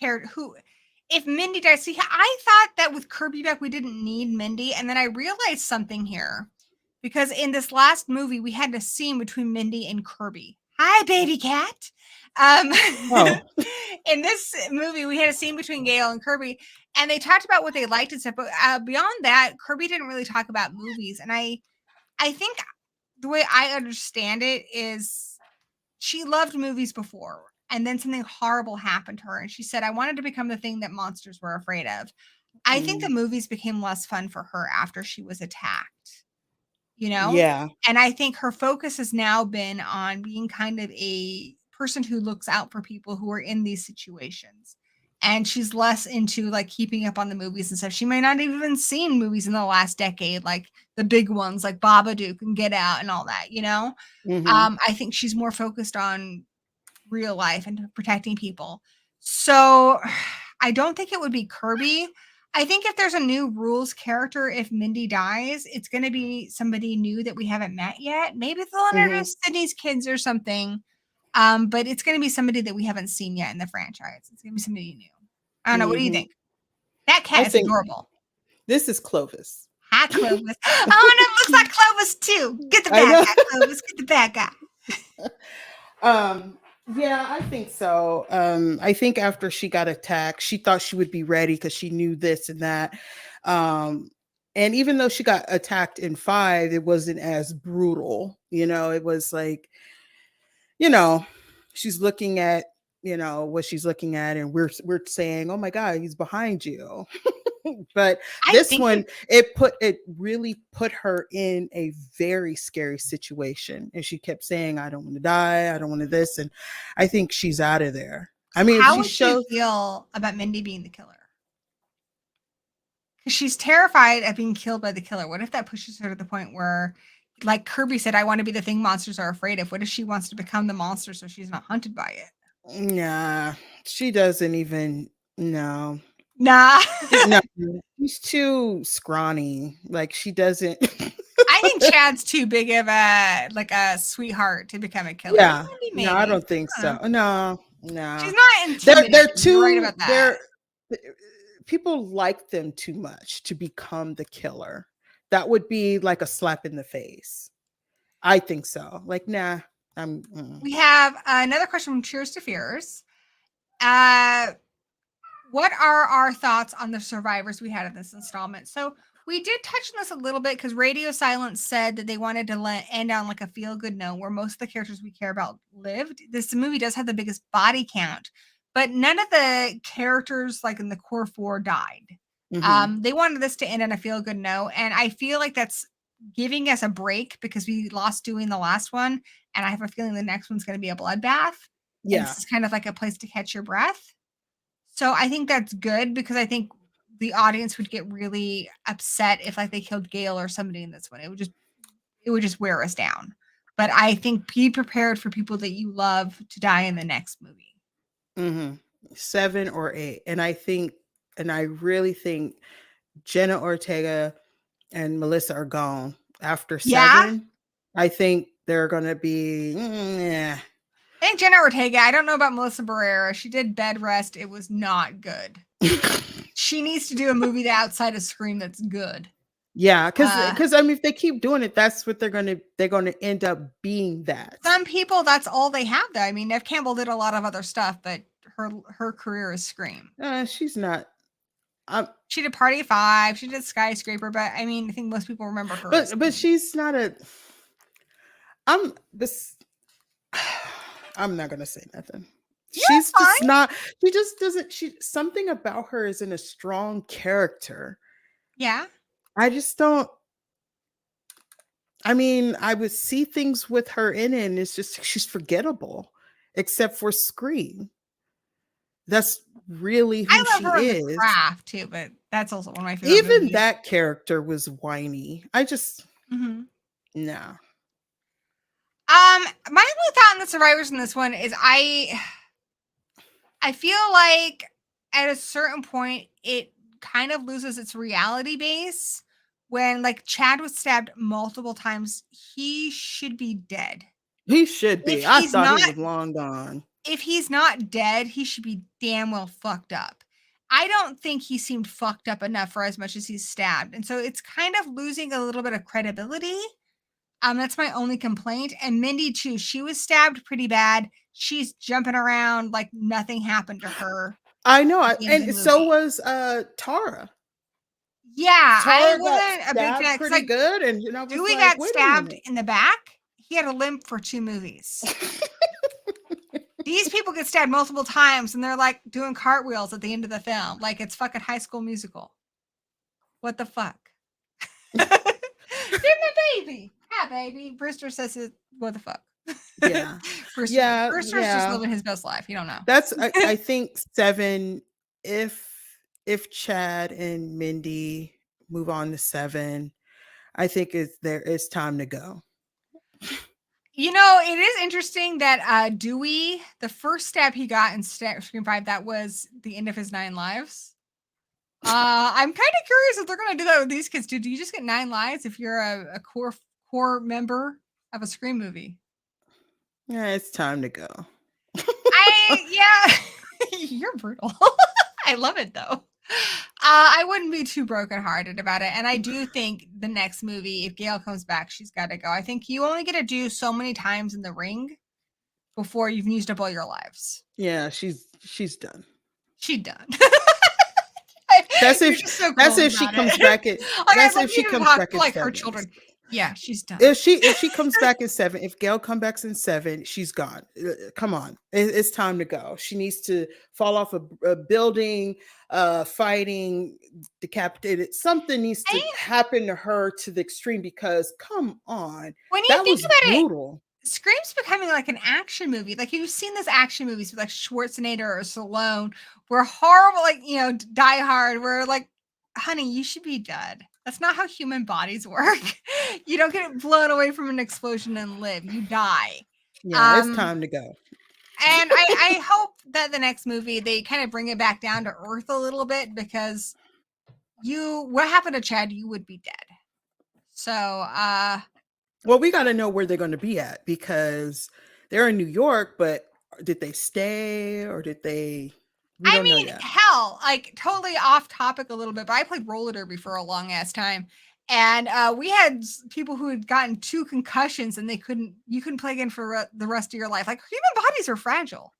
Who, if Mindy dies? See, I thought that with Kirby back, we didn't need Mindy. And then I realized something here because in this last movie, we had a scene between Mindy and Kirby. Hi, baby cat. Um, Oh, in this movie, we had a scene between Gail and Kirby, and they talked about what they liked and stuff. But beyond that, Kirby didn't really talk about movies. And I think the way I understand it is she loved movies before, and then something horrible happened to her, and she said, I wanted to become the thing that monsters were afraid of. I think the mm, movies became less fun for her after she was attacked. you know? Yeah. And I think her focus has now been on being kind of a person who looks out for people who are in these situations. And she's less into like keeping up on the movies and stuff. She may not have even seen movies in the last decade, like the big ones like Babadook and Get Out and all that, you know? Hmm. I think she's more focused on real life and protecting people. So I don't think it would be Kirby. I think if there's a new rules character, if Mindy dies, it's going to be somebody new that we haven't met yet. Maybe they'll Hmm. introduce Sydney's kids or something. But it's going to be somebody that we haven't seen yet in the franchise. It's going to be somebody new. I don't know. What do you Hmm. think? That I cat is think adorable. this is Clovis. Hi, Clovis. Oh, no, it looks like Clovis too. Get the I bad know. guy, Clovis. Get the bad guy. Yeah, I think so. I think after she got attacked, she thought she would be ready because she knew this and that. Um, and even though she got attacked in 5, it wasn't as brutal. It was like, you know, she's looking at, what she's looking at, and we're saying, "Oh my God, he's behind you." But I this think one, it really put her in a very scary situation, and she kept saying, "I don't want to die, I don't want to this," and I think she's out of there. I mean, How she would you shows. feel about Mindy being the killer? Because she's terrified of being killed by the killer. What if that pushes her to the point where, like Kirby said, I want to be the thing monsters are afraid of? What if she wants to become the monster so she's not hunted by it? Nah, she doesn't even. No. Nah. No, she's too scrawny. Like, she doesn't. I think Chad's too big of a sweetheart to become a killer. Yeah, no, I Maybe. don't think I don't so. know. No, no. She's not They're intimidating. You're right too. about that. People like them too much to become the killer. That would be like a slap in the face. I think so. Like, nah, We have another question from Cheers to Fears. Uh, what are our thoughts on the survivors we had in this installment? So we did touch on this a little bit because Radio Silence said that they wanted to end on like a feel good note where most of the characters we care about lived. This movie does have the biggest body count, but none of the characters like in the core 4 died. Mhm. They wanted this to end on a feel good note, and I feel like that's giving us a break because we lost doing the last one, and I have a feeling the next one's going to be a bloodbath, and Yeah. this is kind of like a place to catch your breath. So I think that's good because I think the audience would get really upset if like they killed Gail or somebody in this one. It would just wear us down. But I think be prepared for people that you love to die in the next movie. Mhm. 7 or 8, and I really think Jenna Ortega and Melissa are gone after Yeah. 7. I think they're gonna be. Yeah. I think Jenna Ortega, I don't know about Melissa Barrera. She did Bed Rest. It was not good. She needs to do a movie outside of Scream that's good. Yeah, because I mean, if they keep doing it, that's what they're gonna end up being. That. Some people, that's all they have, though. I mean, Neve Campbell did a lot of other stuff, but her career is Scream. She's not. She did Party of 5. She did Skyscraper, but I mean, I think most people remember her. But she's not a. I'm this. I'm not gonna say nothing. Yeah, She's fine. just not. She just doesn't. Something about her isn't a strong character. Yeah. I just don't. I mean, I would see things with her in it, and it's just she's forgettable, except for Scream. That's really who I love she her in The is. Craft too, but that's also one of my favorite Even movies. that character was whiny. I just Mhm. nah. My only thought on the survivors in this one is I feel like at a certain point it kind of loses its reality base when like Chad was stabbed multiple times. He should be dead. He should If be. I he's thought he not was long gone. if he's not dead, he should be damn well fucked up. I don't think he seemed fucked up enough for as much as he's stabbed. And so it's kind of losing a little bit of credibility. That's my only complaint. And Mindy too, she was stabbed pretty bad. She's jumping around like nothing happened to her. I know, at the end of the and so movie. was Tara. Yeah, I Tara got wasn't a big stabbed fan. 'Cause, pretty like, good, and I was Dewey like, got wait a stabbed minute. in the back. He had a limp for 2 movies. These people get stabbed multiple times, and they're like doing cartwheels at the end of the film, like it's fucking High School Musical. What the fuck? my baby. Hi, baby. Brewster says it. What the fuck? Yeah. Brewster's just living his best life. You don't know. That's I think 7. If Chad and Mindy move on to 7, I think it's time to go. You know, it is interesting that Dewey, the first stab he got in Scream 5, that was the end of his 9 lives. I'm kind of curious if they're going to do that with these kids too. Do you just get 9 lives if you're a core member of a Scream movie? Yeah, it's time to go. Yeah, you're brutal. I love it though. I wouldn't be too brokenhearted about it. And I do think the next movie, if Gail comes back, she's got to go. I think you only get to do so many times in the ring before you've used up all your lives. Yeah, she's done. She's done. That's if she comes back at. That's if she comes back like her children. Yeah, she's done. If she comes back in 7, if Gail comes back in 7, she's gone. Come on, it's time to go. She needs to fall off a building, fighting, decapitated. Something needs to happen to her to the extreme, because come on, when you think about brutal. Scream's becoming like an action movie. Like, you've seen those action movies with like Schwarzenegger or Stallone, where horrible, like, you know, Die Hard, where like, honey, you should be dead. That's not how human bodies work. You don't get blown away from an explosion and live. You die. Yeah, it's time to go. And I hope that the next movie, they kind of bring it back down to earth a little bit, because what happened to Chad, you would be dead. So, well, we got to know where they're going to be at, because they're in New York, but did they stay or did they? I mean, hell, like totally off topic a little bit, but I played roller derby for a long ass time. And we had people who had gotten 2 concussions and you couldn't play again for the rest of your life. Like, human bodies are fragile.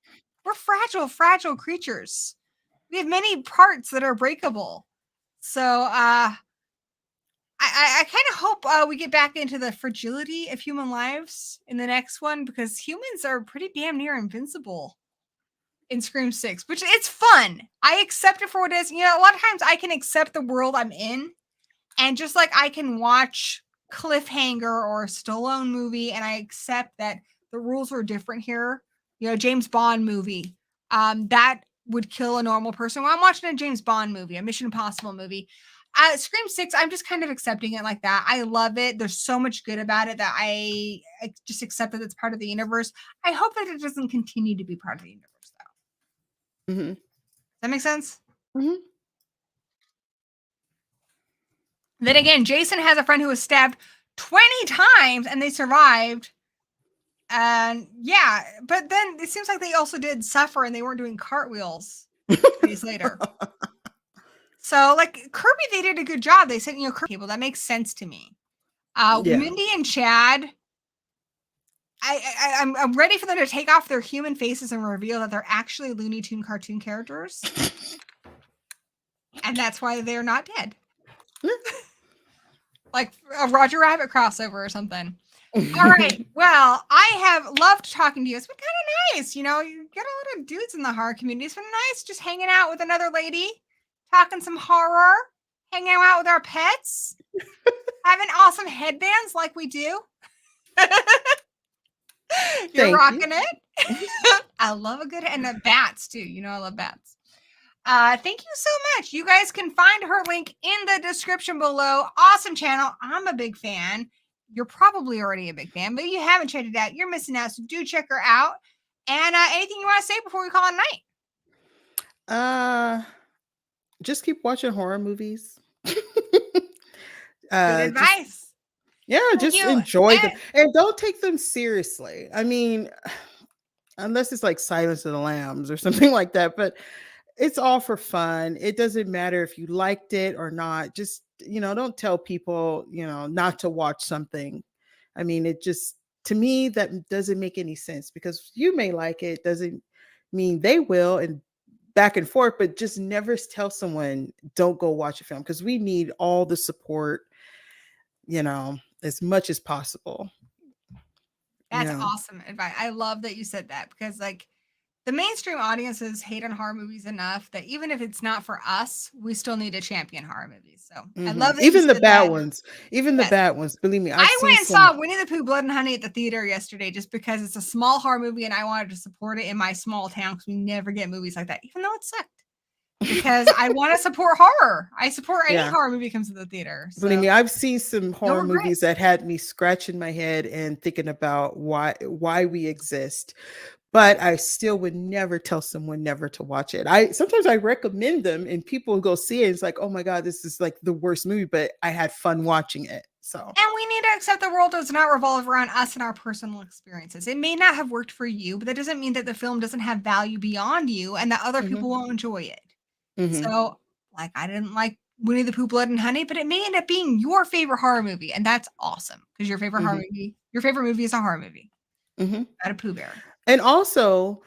We're fragile creatures. We have many parts that are breakable. So I kind of hope we get back into the fragility of human lives in the next one, because humans are pretty damn near invincible in Scream 6, which it's fun. I accept it for what it is. You know, a lot of times I can accept the world I'm in, and just like I can watch Cliffhanger or a Stallone movie, and I accept that the rules are different here. You know, James Bond movie, that would kill a normal person. When I'm watching a James Bond movie, a Mission Impossible movie, Scream 6, I'm just kind of accepting it like that. I love it. There's so much good about it that I just accept that it's part of the universe. I hope that it doesn't continue to be part of the universe, though. Mm-hmm. Does that make sense? Mm-hmm. Then again, Jason has a friend who was stabbed 20 times and they survived. And yeah, but then it seems like they also did suffer and they weren't doing cartwheels days later. So, like, Kirby, they did a good job. They said, you know, Kirby people, that makes sense to me. Mindy and Chad, I'm ready for them to take off their human faces and reveal that they're actually Looney Tune cartoon characters. And that's why they're not dead. Like a Roger Rabbit crossover or something. All right. Well, I have loved talking to you. It's been kind of nice. You know, you get a lot of dudes in the horror community. It's been nice just hanging out with another lady, talking some horror, hanging out with our pets, having awesome headbands like we do. You're rocking it. I love a good, and the bats too. You know, I love bats. Thank you so much. You guys can find her link in the description below. Awesome channel. I'm a big fan. You're probably already a big fan, but if you haven't checked it out, you're missing out. So do check her out. And anything you want to say before we call it night? Just keep watching horror movies. Good advice. Just enjoy them and don't take them seriously. I mean, unless it's like Silence of the Lambs or something like that, but it's all for fun. It doesn't matter if you liked it or not. Just, you know, don't tell people, you know, not to watch something. I mean, it just, to me, that doesn't make any sense, because you may like it, doesn't mean they will, and back and forth, but just never tell someone, don't go watch a film, because we need all the support, you know, as much as possible. That's awesome advice. I love that you said that, because like, the mainstream audiences hate on horror movies enough that even if it's not for us, we still need to champion horror movies. So I love that you Even the said bad that. ones, even the Yes. bad ones. Believe me, I've I seen went and some. saw Winnie the Pooh, Blood and Honey at the theater yesterday just because it's a small horror movie and I wanted to support it in my small town because we never get movies like that, even though it sucked. Because I want to support horror. I support any Yeah. horror movie comes to the theater. Believe So me, I've seen some horror regrets. movies that had me scratching my head and thinking about why we exist. But I still would never tell someone never to watch it. Sometimes I recommend them and people go see it. It's like, oh my God, this is like the worst movie, but I had fun watching it. So And we need to accept the world does not revolve around us and our personal experiences. It may not have worked for you, but that doesn't mean that the film doesn't have value beyond you and that other people won't enjoy it. So, like, I didn't like Winnie the Pooh, Blood and Honey, but it may end up being your favorite horror movie, and that's awesome because your favorite horror movie, your favorite movie is a horror movie about a Pooh Bear. And also,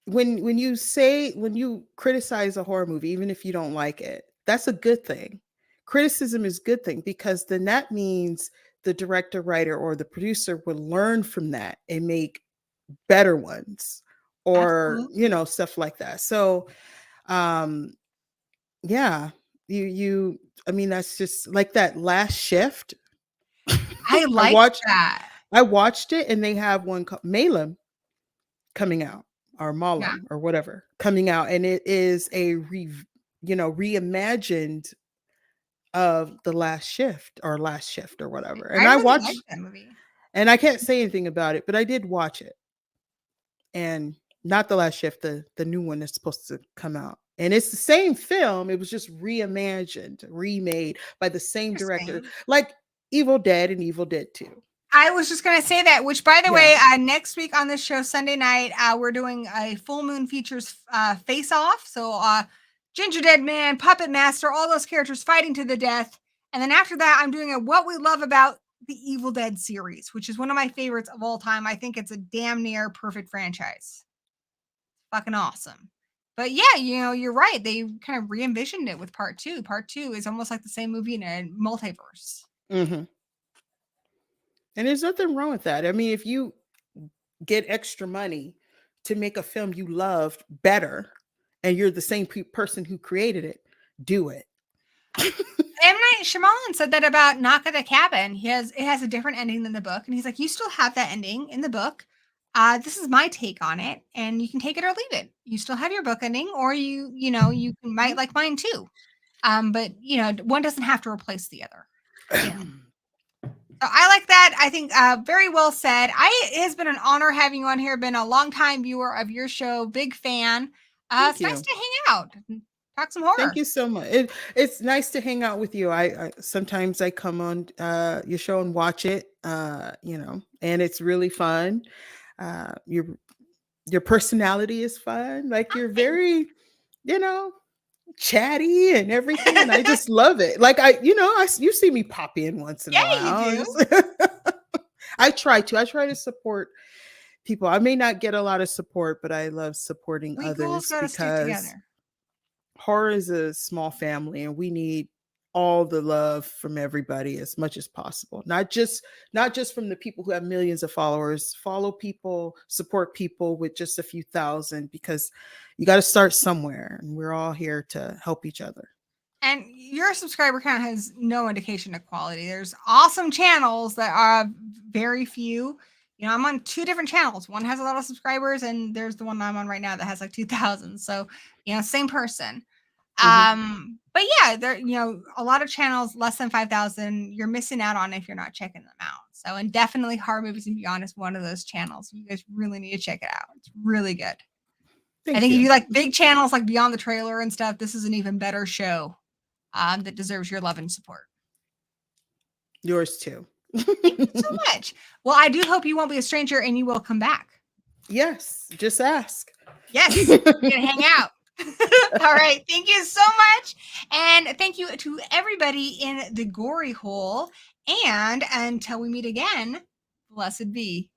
when you criticize a horror movie, even if you don't like it, that's a good thing. Criticism is a good thing because then that means the director, writer, or the producer will learn from that and make better ones, or Absolutely. stuff like that. So yeah, I mean, that's just like that Last Shift. I I like watched that. I watched it, and they have one called Malum coming out, or Yeah. Malum or whatever coming out, and it is a reimagined of the Last Shift or whatever. And I I really like watched, that movie. and I can't say anything about it, but I did watch it. And not the Last Shift, the new one that's supposed to come out. And it's the same film. It was just reimagined, remade by the same director, Interesting. like Evil Dead and Evil Dead 2. I was just gonna say that. Which, by the Yeah. way, next week on this show, Sunday night, we're doing a Full Moon Features Face Off. So, Ginger Dead Man, Puppet Master, all those characters fighting to the death. And then after that, I'm doing a What We Love About the Evil Dead series, which is one of my favorites of all time. I think it's a damn near perfect franchise. Fucking awesome. But yeah, you're right. They kind of re-envisioned it with part two. Part two is almost like the same movie in a multiverse. And there's nothing wrong with that. I mean, if you get extra money to make a film you loved better, and you're the same person who created it, do it. M. Night Shyamalan said that about Knock at the Cabin. It has a different ending than the book, and he's like, you still have that ending in the book. This is my take on it, and you can take it or leave it. You still have your book ending, or you might like mine too. But one doesn't have to replace the other. So I like that. I think very well said. It has been an honor having you on here. Been a longtime viewer of your show, big fan. It's nice to hang out, and talk some horror. Thank you so much. It's nice to hang out with you. I sometimes I come on your show and watch it, and it's really fun. Your personality is fun. Like, you're very, chatty and everything, and I just love it. Like, you see me pop in once in a while. You do. I try to support people. I may not get a lot of support, but I love supporting others because horror is a small family, and we need all the love from everybody as much as possible. Not just from the people who have millions of followers. Follow people, support people with just a few thousand, because you got to start somewhere, and we're all here to help each other. And your subscriber count has no indication of quality. There's awesome channels that are very few. I'm on 2 different channels. One has a lot of subscribers, and there's the one I'm on right now that has like 2,000. So, same person. But yeah, there, a lot of channels less than 5,000, you're missing out on if you're not checking them out. So, and definitely Horror Movies and Beyond is one of those channels. You guys really need to check it out. It's really good. I think if you like big channels like Beyond the Trailer and stuff, this is an even better show that deserves your love and support. Yours too. Thank you so much. Well, I do hope you won't be a stranger and you will come back. Yes, just ask. Yes, we're gonna hang out. All right. Thank you so much. And thank you to everybody in the Gory Hole. And until we meet again, blessed be.